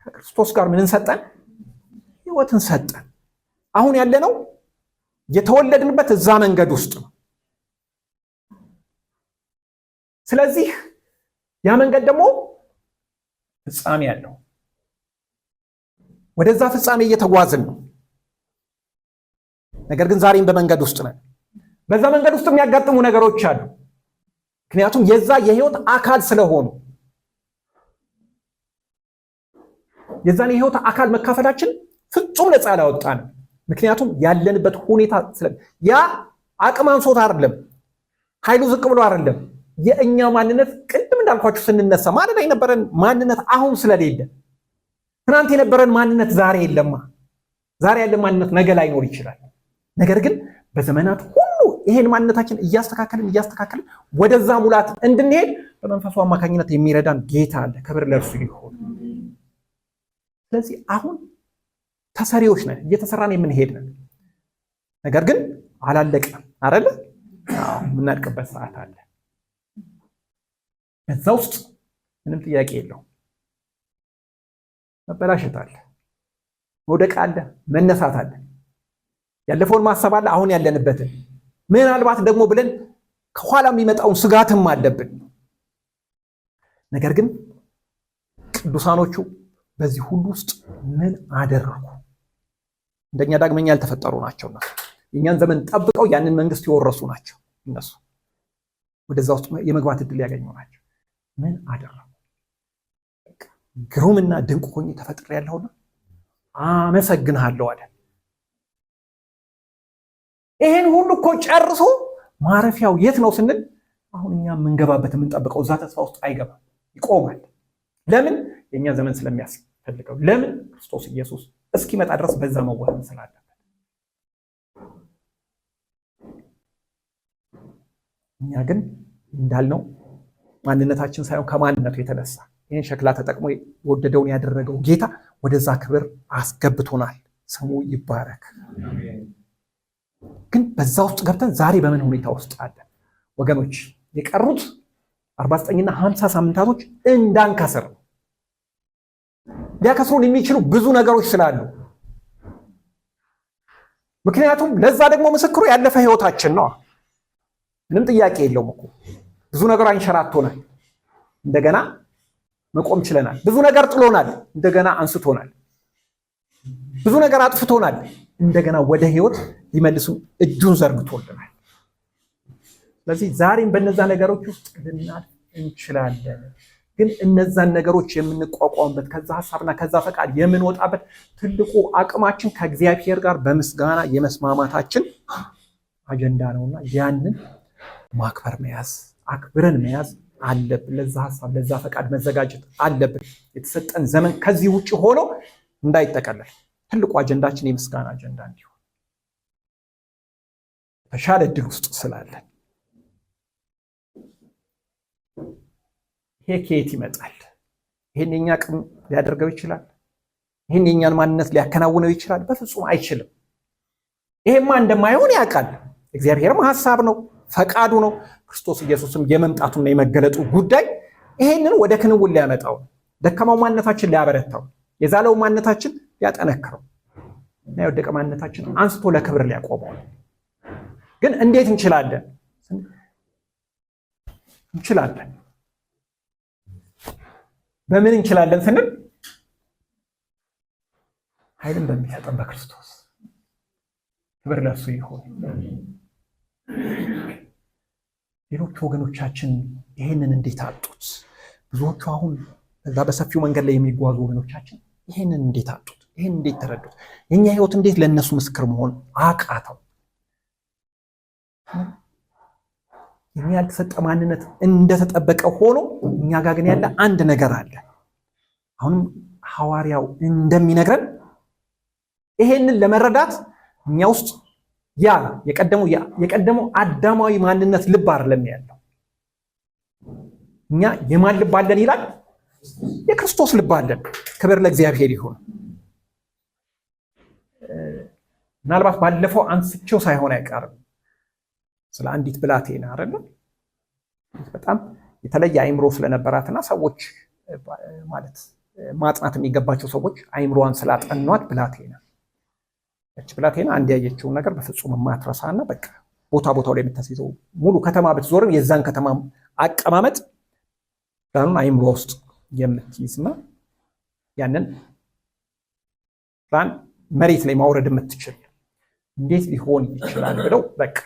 ከክርስቶስ ጋር ምንን ሰጠን? ሕይወትን ሰጠን። አሁን ያለነው የተወለድንበት እዛ መንገድ ውስጥ ነው። ስለዚህ ያ መንገድ ደግሞ ፍጻሜ ያለው፣ ወደዛ ፍጻሜ እየተጓዝን ነው። ነገር ግን ዛሬም በመንገድ ውስጥ ነን። በዛ መንገድ ውስጥ የሚያጋጥሙ ነገሮች አሉ። ምክንያቱም የዛ የህይወት አካል ስለሆኑ የዛን የህይወት አካል መካፈላችን ፍጹም ነፃ ያላወጣን። ምክንያቱም ያለንበት ሁኔታ ያ አቅም አንሶት አይደለም፣ ኃይሉ ዝቅ ብሎ አይደለም። የእኛ ማንነት ቅድም እንዳልኳችሁ ስንነሳ ማለት የነበረን ማንነት አሁን ስለሌለ፣ ትናንት የነበረን ማንነት ዛሬ የለማ። ዛሬ ያለ ማንነት ነገ ላይኖር ይችላል። ነገር ግን በዘመናት ሁሉ ይሄን ማንነታችን እያስተካከልን ወደዛ ሙላት እንድንሄድ በመንፈሱ አማካኝነት የሚረዳን ጌታ አለ። ክብር ለእርሱ ይሁን። ስለዚህ አሁን ተሰሪዎች ነን፣ እየተሰራን የምንሄድ ነን። ነገር ግን አላለቅም አይደለ? የምናልቅበት ሰዓት አለ። በዛ ውስጥ ምንም ጥያቄ የለውም። መበላሸት አለ፣ መውደቅ አለ፣ መነሳት አለ፣ ያለፈውን ማሰብ አለ፣ አሁን ያለንበትን ምናልባት ደግሞ ብለን ከኋላ የሚመጣውን ስጋትም አለብን። ነገር ግን ቅዱሳኖቹ በዚህ ሁሉ ውስጥ ምን አደረጉ? እንደኛ ዳግመኛ ያልተፈጠሩ ናቸው። እነሱ የእኛን ዘመን ጠብቀው ያንን መንግስት የወረሱ ናቸው። እነሱ ወደዛ ውስጥ የመግባት እድል ያገኙ ናቸው። ምን አደረጉ? ግሩምና ድንቅ ሆኜ ተፈጥሬያለሁና አመሰግንሃለሁ አለ። ይሄን ሁሉ እኮ ጨርሶ ማረፊያው የት ነው ስንል አሁን እኛ የምንገባበት የምንጠብቀው እዛ ተስፋ ውስጥ አይገባም፣ ይቆማል። ለምን? የእኛ ዘመን ስለሚያስፈልገው። ለምን? ክርስቶስ ኢየሱስ እስኪመጣ ድረስ በዛ መዋሃድ ስላለበት። እኛ ግን እንዳልነው ማንነታችን ሳይሆን ከማንነቱ የተነሳ ይህን ሸክላ ተጠቅሞ የወደደውን ያደረገው ጌታ ወደዛ ክብር አስገብቶናል። ስሙ ይባረክ። ግን በዛ ውስጥ ገብተን ዛሬ በምን ሁኔታ ውስጥ አለን ወገኖች? የቀሩት 49ና 50 ሳምንታቶች እንዳንከስር ነው። ሊያከስሩን የሚችሉ ብዙ ነገሮች ስላሉ፣ ምክንያቱም ለዛ ደግሞ ምስክሩ ያለፈ ህይወታችን ነው። ምንም ጥያቄ የለውም እኮ ብዙ ነገር አንሸራቶናል። እንደገና መቆም ችለናል። ብዙ ነገር ጥሎናል፣ እንደገና አንስቶናል። ብዙ ነገር አጥፍቶናል፣ እንደገና ወደ ህይወት ሊመልሱ እጁን ዘርግቶልናል። ስለዚህ ዛሬም በእነዛ ነገሮች ውስጥ ልናልፍ እንችላለን። ግን እነዛን ነገሮች የምንቋቋምበት ከዛ ሐሳብና ከዛ ፈቃድ የምንወጣበት ትልቁ አቅማችን ከእግዚአብሔር ጋር በምስጋና የመስማማታችን አጀንዳ ነውና ያንን ማክበር መያዝ አክብረን መያዝ አለብን። ለዛ ሐሳብ ለዛ ፈቃድ መዘጋጀት አለብን። የተሰጠን ዘመን ከዚህ ውጭ ሆኖ እንዳይጠቀለል ትልቁ አጀንዳችን የምስጋና አጀንዳ እንዲሆን ተሻለ እድል ውስጥ ስላለን ይሄ ከየት ይመጣል? ይሄን የኛ አቅም ሊያደርገው ይችላል? ይሄን የኛን ማንነት ሊያከናውነው ይችላል? በፍጹም አይችልም። ይሄማ እንደማይሆን ያውቃል። እግዚአብሔርም ሐሳብ ነው፣ ፈቃዱ ነው። ክርስቶስ ኢየሱስም የመምጣቱና የመገለጡ ጉዳይ ይሄንን ወደ ክንውን ሊያመጣው፣ ደካማው ማንነታችን ሊያበረታው፣ የዛለው ማንነታችን ሊያጠነክረው እና የወደቀ ማንነታችን አንስቶ ለክብር ሊያቆመው። ግን እንዴት እንችላለን? እንችላለን። በምን እንችላለን ስንል ኃይልን በሚሰጠን በክርስቶስ ክብር ለእሱ ይሁን። ሌሎች ወገኖቻችን ይሄንን እንዴት አጡት? ብዙዎቹ አሁን እዛ በሰፊው መንገድ ላይ የሚጓዙ ወገኖቻችን ይሄንን እንዴት አጡት? ይሄንን እንዴት ተረዱት? የኛ ህይወት እንዴት ለነሱ ምስክር መሆን አቃተው? የኛ ያልተሰጠ ማንነት እንደተጠበቀ ሆኖ እኛ ጋር ግን ያለ አንድ ነገር አለ። አሁንም ሐዋርያው እንደሚነግረን ይሄንን ለመረዳት እኛ ውስጥ ያ የቀደመው አዳማዊ ማንነት ልብ አይደለም ያለው። እኛ የማን ልብ አለን ይላል? የክርስቶስ ልብ አለን። ክብር ለእግዚአብሔር ይሁን። ምናልባት ባለፈው አንስቼው ሳይሆን አይቀርም ስለ አንዲት ብላቴና አይደለም፣ በጣም የተለየ አእምሮ ስለነበራትና ሰዎች ማለት ማጥናት የሚገባቸው ሰዎች አእምሮዋን ስላጠኗት ብላቴና እቺ ብላቴና አንድ ያየችውን ነገር በፍጹም የማትረሳና በቃ ቦታው ላይ የምታስይዘው ሙሉ ከተማ ብትዞርም የዛን ከተማ አቀማመጥ ዳኑን አእምሮ ውስጥ የምትይዝና ያንን ፕላን መሬት ላይ ማውረድ የምትችል እንዴት ሊሆን ይችላል ብለው በቃ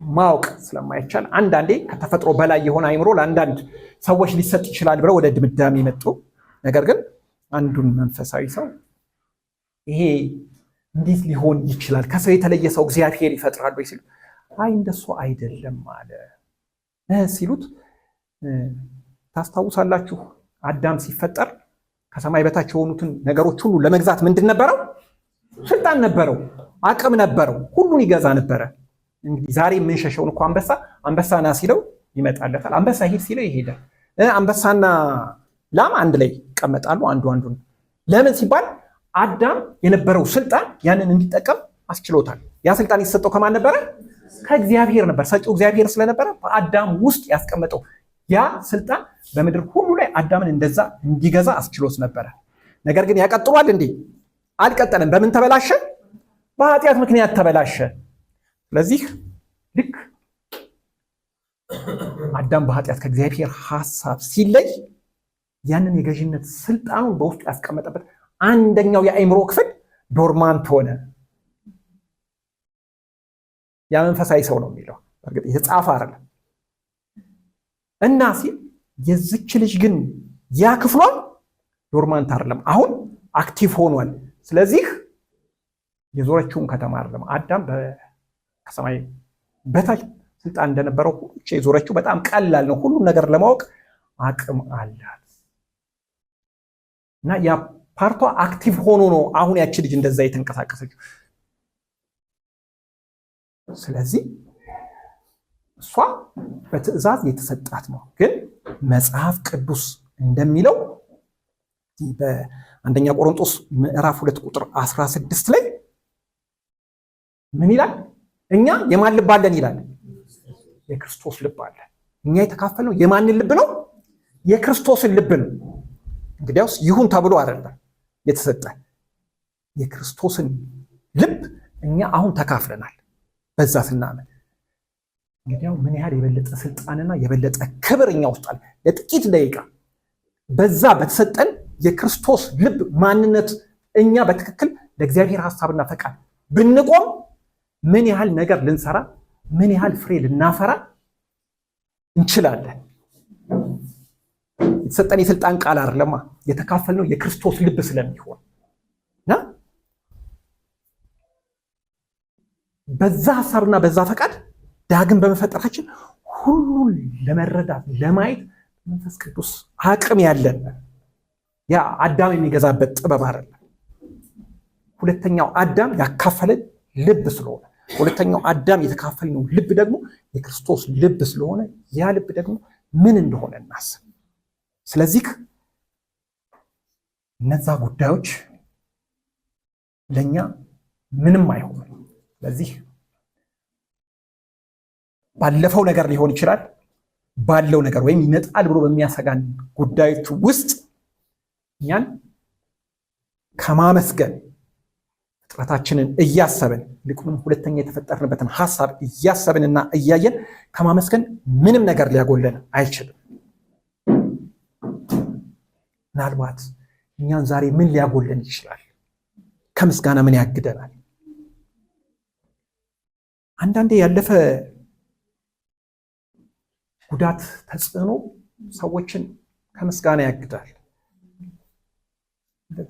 ማወቅ ስለማይቻል አንዳንዴ ከተፈጥሮ በላይ የሆነ አእምሮ ለአንዳንድ ሰዎች ሊሰጥ ይችላል ብለው ወደ ድምዳሜ መጡ። ነገር ግን አንዱን መንፈሳዊ ሰው ይሄ እንዴት ሊሆን ይችላል? ከሰው የተለየ ሰው እግዚአብሔር ይፈጥራል ወይ ሲሉ አይ እንደሱ አይደለም አለ። ሲሉት ታስታውሳላችሁ አዳም ሲፈጠር ከሰማይ በታች የሆኑትን ነገሮች ሁሉ ለመግዛት ምንድን ነበረው? ስልጣን ነበረው፣ አቅም ነበረው፣ ሁሉን ይገዛ ነበረ። እንግዲህ ዛሬ የምንሸሸውን እኮ አንበሳ ና ሲለው ይመጣለታል፣ አንበሳ ሂድ ሲለው ይሄዳል። አንበሳና ላም አንድ ላይ ይቀመጣሉ አንዱን። ለምን ሲባል አዳም የነበረው ስልጣን ያንን እንዲጠቀም አስችሎታል። ያ ስልጣን የተሰጠው ከማን ነበረ? ከእግዚአብሔር ነበር። ሰጪው እግዚአብሔር ስለነበረ በአዳም ውስጥ ያስቀመጠው ያ ስልጣን በምድር ሁሉ ላይ አዳምን እንደዛ እንዲገዛ አስችሎት ነበረ። ነገር ግን ያቀጥሏል እንዴ? አልቀጠለም። በምን ተበላሸ? በኃጢአት ምክንያት ተበላሸ። ስለዚህ ልክ አዳም በኃጢአት ከእግዚአብሔር ሐሳብ ሲለይ ያንን የገዥነት ስልጣኑን በውስጡ ያስቀመጠበት አንደኛው የአእምሮ ክፍል ዶርማንት ሆነ። ያ መንፈሳዊ ሰው ነው የሚለው በእርግጥ የተጻፈ አይደለም። እና ሲል የዚች ልጅ ግን ያ ክፍሏ ዶርማንት አይደለም፣ አሁን አክቲቭ ሆኗል። ስለዚህ የዞረችውን ከተማ አይደለም አዳም ከሰማይ በታች ስልጣን እንደነበረው የዞረችው በጣም ቀላል ነው። ሁሉም ነገር ለማወቅ አቅም አላት እና ያ ፓርቷ አክቲቭ ሆኖ ነው አሁን ያቺ ልጅ እንደዛ የተንቀሳቀሰችው። ስለዚህ እሷ በትእዛዝ የተሰጣት ነው። ግን መጽሐፍ ቅዱስ እንደሚለው በአንደኛ ቆሮንቶስ ምዕራፍ 2 ቁጥር 16 ላይ ምን ይላል? እኛ የማን ልብ አለን ይላል? የክርስቶስ ልብ አለን። እኛ የተካፈልነው የማንን ልብ ነው? የክርስቶስን ልብ ነው። እንግዲያውስ ይሁን ተብሎ አይደለም የተሰጠ የክርስቶስን ልብ እኛ አሁን ተካፍለናል። በዛ ስናምን እንግዲያው ምን ያህል የበለጠ ስልጣንና የበለጠ ክብር እኛ ውስጥ አለ። ለጥቂት ደቂቃ በዛ በተሰጠን የክርስቶስ ልብ ማንነት እኛ በትክክል ለእግዚአብሔር ሐሳብና ፈቃድ ብንቆም ምን ያህል ነገር ልንሰራ ምን ያህል ፍሬ ልናፈራ እንችላለን። የተሰጠን የስልጣን ቃል አይደለማ፣ የተካፈልነው የክርስቶስ ልብ ስለሚሆን እና በዛ ሐሳብና በዛ ፈቃድ ዳግም በመፈጠራችን ሁሉን ለመረዳት ለማየት መንፈስ ቅዱስ አቅም ያለን ያ አዳም የሚገዛበት ጥበብ አይደለም። ሁለተኛው አዳም ያካፈለን ልብ ስለሆነ ሁለተኛው አዳም የተካፈልነው ልብ ደግሞ የክርስቶስ ልብ ስለሆነ ያ ልብ ደግሞ ምን እንደሆነ እናስብ። ስለዚህ እነዛ ጉዳዮች ለኛ ምንም አይሆንም። ስለዚህ ባለፈው ነገር ሊሆን ይችላል ባለው ነገር ወይም ይመጣል ብሎ በሚያሰጋን ጉዳዮች ውስጥ እኛን ከማመስገን ፍጥረታችንን እያሰብን ልቁንም ሁለተኛ የተፈጠርንበትን ሐሳብ እያሰብንና እያየን ከማመስገን ምንም ነገር ሊያጎለን አይችልም። ምናልባት እኛን ዛሬ ምን ሊያጎለን ይችላል? ከምስጋና ምን ያግደናል? አንዳንዴ ያለፈ ጉዳት ተጽዕኖ ሰዎችን ከምስጋና ያግዳል።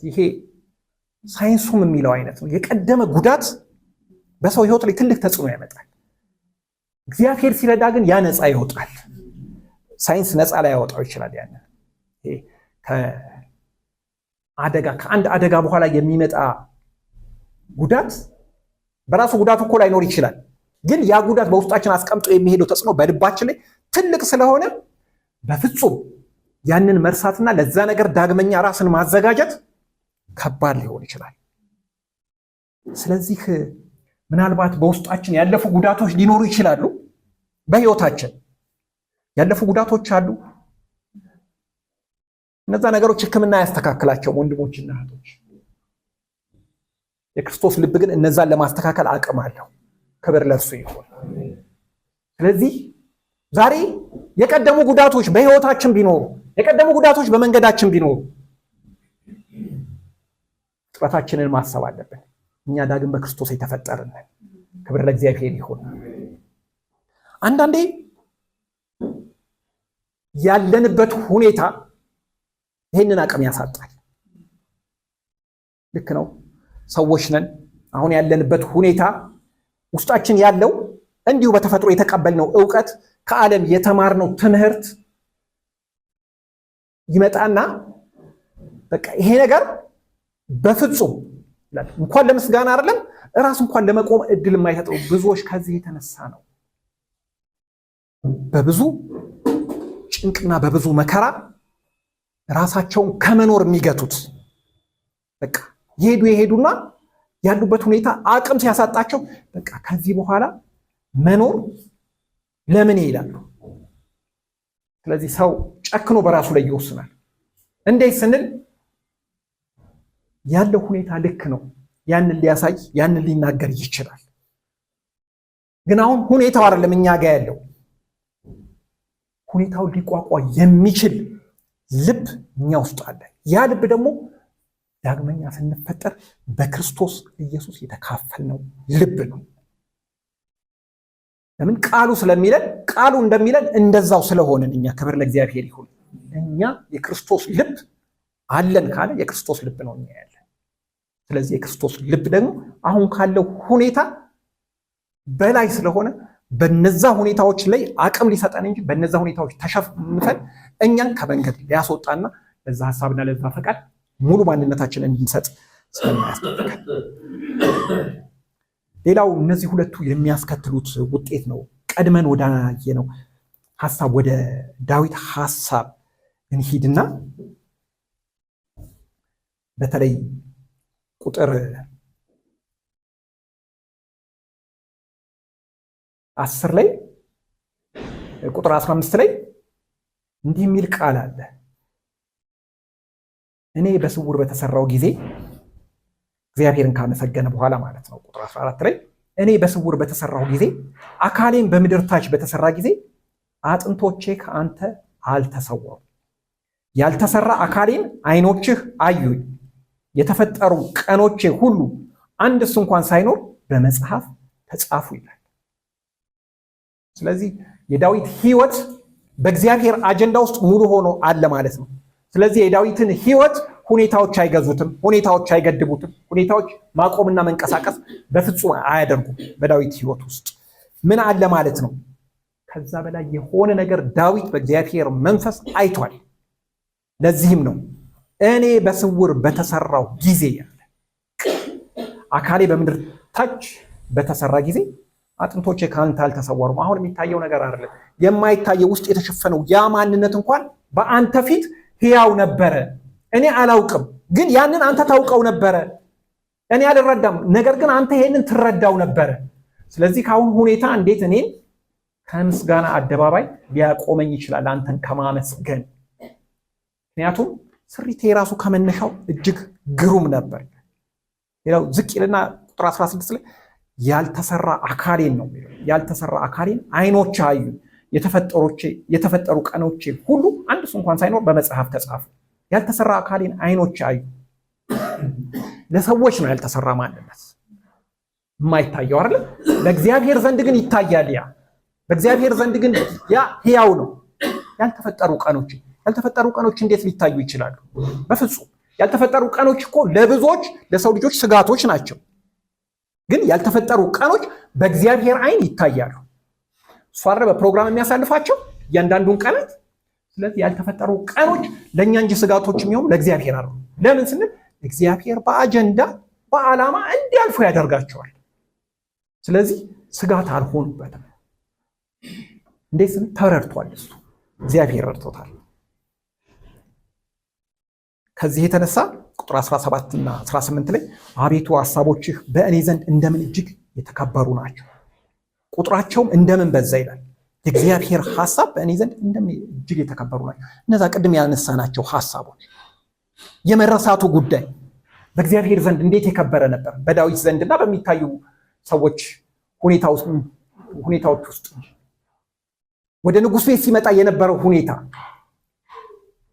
ይሄ ሳይንሱም የሚለው አይነት ነው። የቀደመ ጉዳት በሰው ሕይወት ላይ ትልቅ ተጽዕኖ ያመጣል። እግዚአብሔር ሲረዳ ግን ያ ነፃ ይወጣል። ሳይንስ ነፃ ላይ ያወጣው ይችላል። ያን ከአንድ አደጋ በኋላ የሚመጣ ጉዳት በራሱ ጉዳቱ እኮ ላይኖር ይችላል። ግን ያ ጉዳት በውስጣችን አስቀምጦ የሚሄደው ተጽዕኖ በልባችን ላይ ትልቅ ስለሆነ በፍጹም ያንን መርሳትና ለዛ ነገር ዳግመኛ ራስን ማዘጋጀት ከባድ ሊሆን ይችላል። ስለዚህ ምናልባት በውስጣችን ያለፉ ጉዳቶች ሊኖሩ ይችላሉ። በሕይወታችን ያለፉ ጉዳቶች አሉ። እነዛ ነገሮች ሕክምና ያስተካክላቸው ወንድሞችና እህቶች። የክርስቶስ ልብ ግን እነዛን ለማስተካከል አቅም አለው። ክብር ለእርሱ ይሁን። ስለዚህ ዛሬ የቀደሙ ጉዳቶች በሕይወታችን ቢኖሩ የቀደሙ ጉዳቶች በመንገዳችን ቢኖሩ ፍጥረታችንን ማሰብ አለብን። እኛ ዳግም በክርስቶስ የተፈጠርን። ክብር ለእግዚአብሔር ይሁን። አንዳንዴ ያለንበት ሁኔታ ይህንን አቅም ያሳጣል። ልክ ነው። ሰዎች ነን። አሁን ያለንበት ሁኔታ ውስጣችን ያለው እንዲሁ በተፈጥሮ የተቀበልነው ዕውቀት ከዓለም የተማርነው ትምህርት ይመጣና በቃ ይሄ ነገር በፍጹም እንኳን ለምስጋና አይደለም እራስ እንኳን ለመቆም እድል የማይሰጠው ብዙዎች ከዚህ የተነሳ ነው በብዙ ጭንቅና በብዙ መከራ ራሳቸውን ከመኖር የሚገቱት። በቃ ይሄዱና ያሉበት ሁኔታ አቅም ሲያሳጣቸው በቃ ከዚህ በኋላ መኖር ለምን ይላሉ። ስለዚህ ሰው ጨክኖ በራሱ ላይ ይወስናል። እንዴት ስንል ያለው ሁኔታ ልክ ነው፣ ያንን ሊያሳይ ያንን ሊናገር ይችላል። ግን አሁን ሁኔታው አይደለም እኛ ጋር ያለው፣ ሁኔታው ሊቋቋም የሚችል ልብ እኛ ውስጥ አለ። ያ ልብ ደግሞ ዳግመኛ ስንፈጠር በክርስቶስ ኢየሱስ የተካፈልነው ልብ ነው። ለምን? ቃሉ ስለሚለን፣ ቃሉ እንደሚለን እንደዛው ስለሆነን እኛ ክብር ለእግዚአብሔር ይሁን። እኛ የክርስቶስ ልብ አለን ካለ የክርስቶስ ልብ ነው እኛ ያለን። ስለዚህ የክርስቶስ ልብ ደግሞ አሁን ካለው ሁኔታ በላይ ስለሆነ በነዛ ሁኔታዎች ላይ አቅም ሊሰጠን እንጂ በነዛ ሁኔታዎች ተሸንፈን እኛን ከመንገድ ሊያስወጣና ለዛ ሐሳብና ለዛ ፈቃድ ሙሉ ማንነታችንን እንድንሰጥ ስለማያስፈልጋል። ሌላው እነዚህ ሁለቱ የሚያስከትሉት ውጤት ነው። ቀድመን ወዳየነው ሐሳብ ወደ ዳዊት ሐሳብ እንሂድና በተለይ ቁጥር 10 ላይ ቁጥር 15 ላይ እንዲህ የሚል ቃል አለ። እኔ በስውር በተሰራው ጊዜ እግዚአብሔርን ካመሰገነ በኋላ ማለት ነው። ቁጥር 14 ላይ እኔ በስውር በተሰራው ጊዜ አካሌም በምድር ታች በተሰራ ጊዜ አጥንቶቼ ከአንተ አልተሰወሩም። ያልተሰራ አካሌን ዓይኖችህ አዩኝ፣ የተፈጠሩ ቀኖቼ ሁሉ አንድስ እንኳን ሳይኖር በመጽሐፍ ተጻፉ ይላል። ስለዚህ የዳዊት ሕይወት በእግዚአብሔር አጀንዳ ውስጥ ሙሉ ሆኖ አለ ማለት ነው። ስለዚህ የዳዊትን ሕይወት ሁኔታዎች አይገዙትም፣ ሁኔታዎች አይገድቡትም፣ ሁኔታዎች ማቆምና መንቀሳቀስ በፍጹም አያደርጉም። በዳዊት ሕይወት ውስጥ ምን አለ ማለት ነው? ከዛ በላይ የሆነ ነገር ዳዊት በእግዚአብሔር መንፈስ አይቷል። ለዚህም ነው እኔ በስውር በተሰራው ጊዜ ያለ አካሌ በምድር ታች በተሰራ ጊዜ አጥንቶቼ ከአንተ አልተሰወሩም። አሁን የሚታየው ነገር አይደለም፣ የማይታየው ውስጥ የተሸፈነው ያ ማንነት እንኳን በአንተ ፊት ሕያው ነበረ። እኔ አላውቅም፣ ግን ያንን አንተ ታውቀው ነበረ። እኔ አልረዳም፣ ነገር ግን አንተ ይሄንን ትረዳው ነበረ። ስለዚህ ከአሁን ሁኔታ እንዴት እኔን ከምስጋና አደባባይ ሊያቆመኝ ይችላል? አንተን ከማመስገን። ምክንያቱም ስሪቴ የራሱ ከመነሻው እጅግ ግሩም ነበር። ሌላው ዝቅ ይልና ቁጥር 16 ላይ ያልተሰራ አካሌን ነው የሚለው። ያልተሰራ አካሌን ዓይኖች አዩ፣ የተፈጠሩ ቀኖቼ ሁሉ አንድስ እንኳን ሳይኖር በመጽሐፍ ተጻፉ። ያልተሰራ አካሌን ዓይኖች አዩ። ለሰዎች ነው ያልተሰራ ማንነት የማይታየው አይደል? በእግዚአብሔር ዘንድ ግን ይታያል። ያ በእግዚአብሔር ዘንድ ግን ያ ሕያው ነው። ያልተፈጠሩ ቀኖች እንዴት ሊታዩ ይችላሉ? በፍጹም። ያልተፈጠሩ ቀኖች እኮ ለብዙዎች ለሰው ልጆች ስጋቶች ናቸው። ግን ያልተፈጠሩ ቀኖች በእግዚአብሔር ዓይን ይታያሉ። እሱ አይደል በፕሮግራም የሚያሳልፋቸው እያንዳንዱን ቀናት። ስለዚህ ያልተፈጠሩ ቀኖች ለእኛ እንጂ ስጋቶች የሚሆኑ ለእግዚአብሔር አሉ። ለምን ስንል እግዚአብሔር በአጀንዳ በዓላማ እንዲያልፉ ያደርጋቸዋል። ስለዚህ ስጋት አልሆኑበትም። እንዴት ስንል ተረድቷል። እሱ እግዚአብሔር ረድቶታል። ከዚህ የተነሳ ቁጥር 17 እና 18 ላይ አቤቱ ሐሳቦችህ በእኔ ዘንድ እንደምን እጅግ የተከበሩ ናቸው፣ ቁጥራቸውም እንደምን በዛ ይላል። የእግዚአብሔር ሐሳብ በእኔ ዘንድ እንደምን እጅግ የተከበሩ ናቸው። እነዛ ቅድም ያነሳናቸው ሐሳቦች፣ የመረሳቱ ጉዳይ በእግዚአብሔር ዘንድ እንዴት የከበረ ነበር። በዳዊት ዘንድና በሚታዩ ሰዎች ሁኔታዎች ውስጥ ወደ ንጉሥ ቤት ሲመጣ የነበረው ሁኔታ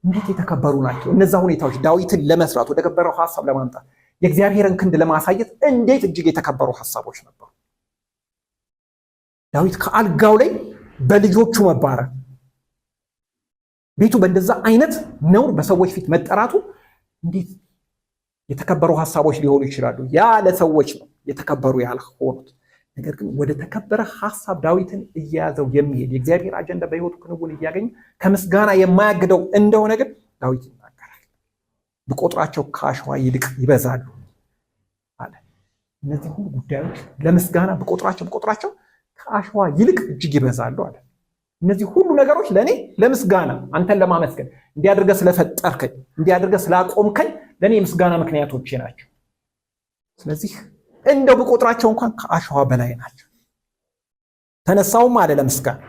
እንዴት የተከበሩ ናቸው። እነዛ ሁኔታዎች ዳዊትን ለመስራት ወደ ከበረው ሐሳብ ለማምጣት የእግዚአብሔርን ክንድ ለማሳየት እንዴት እጅግ የተከበሩ ሐሳቦች ነበሩ። ዳዊት ከአልጋው ላይ በልጆቹ መባረር፣ ቤቱ በእንደዛ አይነት ነውር በሰዎች ፊት መጠራቱ እንዴት የተከበሩ ሐሳቦች ሊሆኑ ይችላሉ? ያ ለሰዎች ነው የተከበሩ ያልሆኑት። ነገር ግን ወደ ተከበረ ሐሳብ ዳዊትን እየያዘው የሚሄድ የእግዚአብሔር አጀንዳ በሕይወቱ ክንውን እያገኘ ከምስጋና የማያግደው እንደሆነ ግን ዳዊት ይናገራል። ብቆጥራቸው ከአሸዋ ይልቅ ይበዛሉ አለ። እነዚህ ሁሉ ጉዳዮች ለምስጋና ብቆጥራቸው ከአሸዋ ይልቅ እጅግ ይበዛሉ አለ። እነዚህ ሁሉ ነገሮች ለእኔ ለምስጋና አንተን ለማመስገን እንዲያደርገህ ስለፈጠርከኝ እንዲያደርገህ ስላቆምከኝ ለእኔ የምስጋና ምክንያቶቼ ናቸው። ስለዚህ እንደው ብቆጥራቸው እንኳን ከአሸዋ በላይ ናቸው። ተነሳውም አለ ለምስጋና፣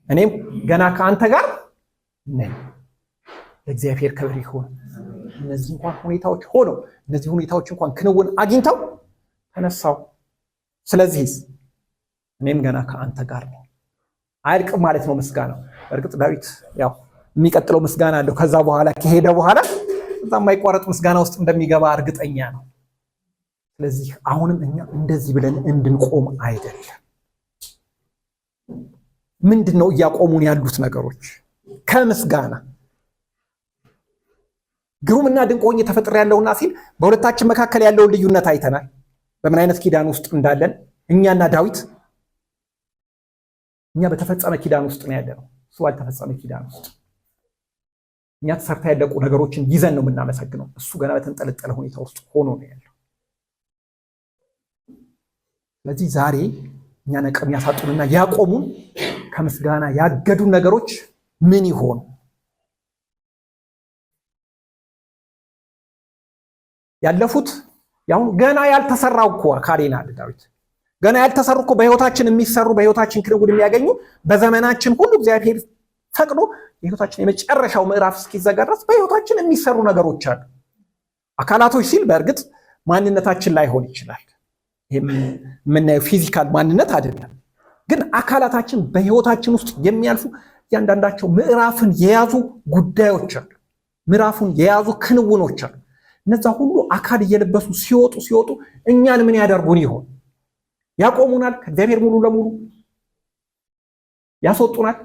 እኔም ገና ከአንተ ጋር ነኝ። ለእግዚአብሔር ክብር ይሁን። እነዚህ እንኳን ሁኔታዎች ሆነው እነዚህ ሁኔታዎች እንኳን ክንውን አግኝተው ተነሳው። ስለዚህ እኔም ገና ከአንተ ጋር ነኝ። አያልቅም ማለት ነው ምስጋናው። በእርግጥ ዳዊት ያው የሚቀጥለው ምስጋና አለው ከዛ በኋላ ከሄደ በኋላ እዛ የማይቋረጥ ምስጋና ውስጥ እንደሚገባ እርግጠኛ ነው። ስለዚህ አሁንም እኛ እንደዚህ ብለን እንድንቆም አይደለም። ምንድነው እያቆሙን ያሉት ነገሮች? ከምስጋና ግሩምና ድንቅ ሆኜ ተፈጥሬያለሁና ሲል በሁለታችን መካከል ያለውን ልዩነት አይተናል። በምን አይነት ኪዳን ውስጥ እንዳለን እኛና ዳዊት። እኛ በተፈጸመ ኪዳን ውስጥ ነው ያለነው፣ እሱ ባልተፈጸመ ኪዳን ውስጥ። እኛ ተሰርታ ያለቁ ነገሮችን ይዘን ነው የምናመሰግነው፣ እሱ ገና በተንጠለጠለ ሁኔታ ውስጥ ሆኖ ነው ያለው። ስለዚህ ዛሬ እኛ ነቀም ያሳጡንና ያቆሙን ከምስጋና ያገዱን ነገሮች ምን ይሆኑ? ያለፉት ያው ገና ያልተሰራው እኮ አካሌን አለ ዳዊት። ገና ያልተሰሩ እኮ በህይወታችን የሚሰሩ በህይወታችን ክንውን የሚያገኙ በዘመናችን ሁሉ እግዚአብሔር ፈቅዶ የህይወታችን የመጨረሻው ምዕራፍ እስኪዘጋ ድረስ በህይወታችን የሚሰሩ ነገሮች አሉ። አካላቶች ሲል በእርግጥ ማንነታችን ላይሆን ይችላል። ይሄም የምናየው ፊዚካል ማንነት አይደለም። ግን አካላታችን በህይወታችን ውስጥ የሚያልፉ እያንዳንዳቸው ምዕራፍን የያዙ ጉዳዮች አሉ። ምዕራፉን የያዙ ክንውኖች አሉ። እነዛ ሁሉ አካል እየለበሱ ሲወጡ እኛን ምን ያደርጉን ይሆን? ያቆሙናል? ከእግዚአብሔር ሙሉ ለሙሉ ያስወጡናል?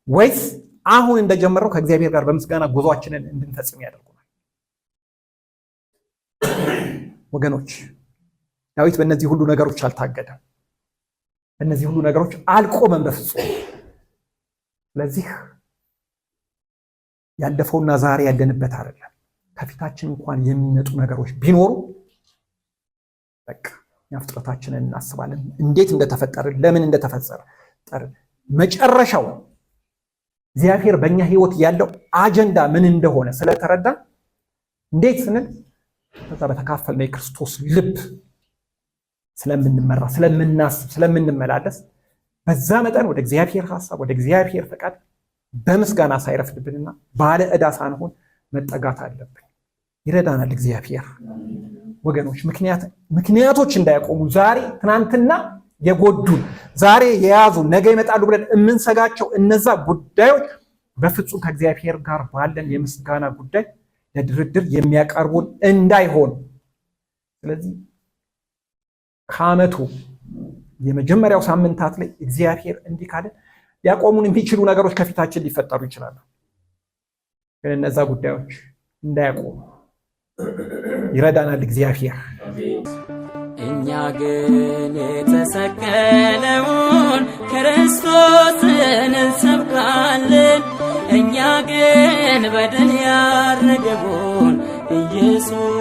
ወይስ አሁን እንደጀመረው ከእግዚአብሔር ጋር በምስጋና ጉዟችንን እንድንፈጽም ያደርጉናል? ወገኖች ዳዊት በእነዚህ ሁሉ ነገሮች አልታገደም። በእነዚህ ሁሉ ነገሮች አልቆመም በፍጹም። ስለዚህ ያለፈውና ዛሬ ያለንበት አይደለም። ከፊታችን እንኳን የሚመጡ ነገሮች ቢኖሩ በቃ ፍጥረታችንን እናስባለን። እንዴት እንደተፈጠርን፣ ለምን እንደተፈጠረ መጨረሻው እግዚአብሔር በእኛ ህይወት ያለው አጀንዳ ምን እንደሆነ ስለተረዳ እንዴት ስንል በዛ በተካፈልነው የክርስቶስ ልብ ስለምንመራ፣ ስለምናስብ፣ ስለምንመላለስ በዛ መጠን ወደ እግዚአብሔር ሐሳብ፣ ወደ እግዚአብሔር ፈቃድ በምስጋና ሳይረፍድብንና ባለ ዕዳ ሳንሆን መጠጋት አለብን። ይረዳናል እግዚአብሔር። ወገኖች ምክንያቶች እንዳያቆሙ ዛሬ ትናንትና የጎዱን ዛሬ የያዙ ነገ ይመጣሉ ብለን የምንሰጋቸው እነዛ ጉዳዮች በፍጹም ከእግዚአብሔር ጋር ባለን የምስጋና ጉዳይ ለድርድር የሚያቀርቡን እንዳይሆኑ። ስለዚህ ከዓመቱ የመጀመሪያው ሳምንታት ላይ እግዚአብሔር እንዲህ ካለን ሊያቆሙን የሚችሉ ነገሮች ከፊታችን ሊፈጠሩ ይችላሉ። ግን እነዛ ጉዳዮች እንዳያቆሙ ይረዳናል እግዚአብሔር። እኛ ግን የተሰቀለውን ክርስቶስን እንሰብካለን። እኛ ግን በድል ያረገውን ኢየሱስ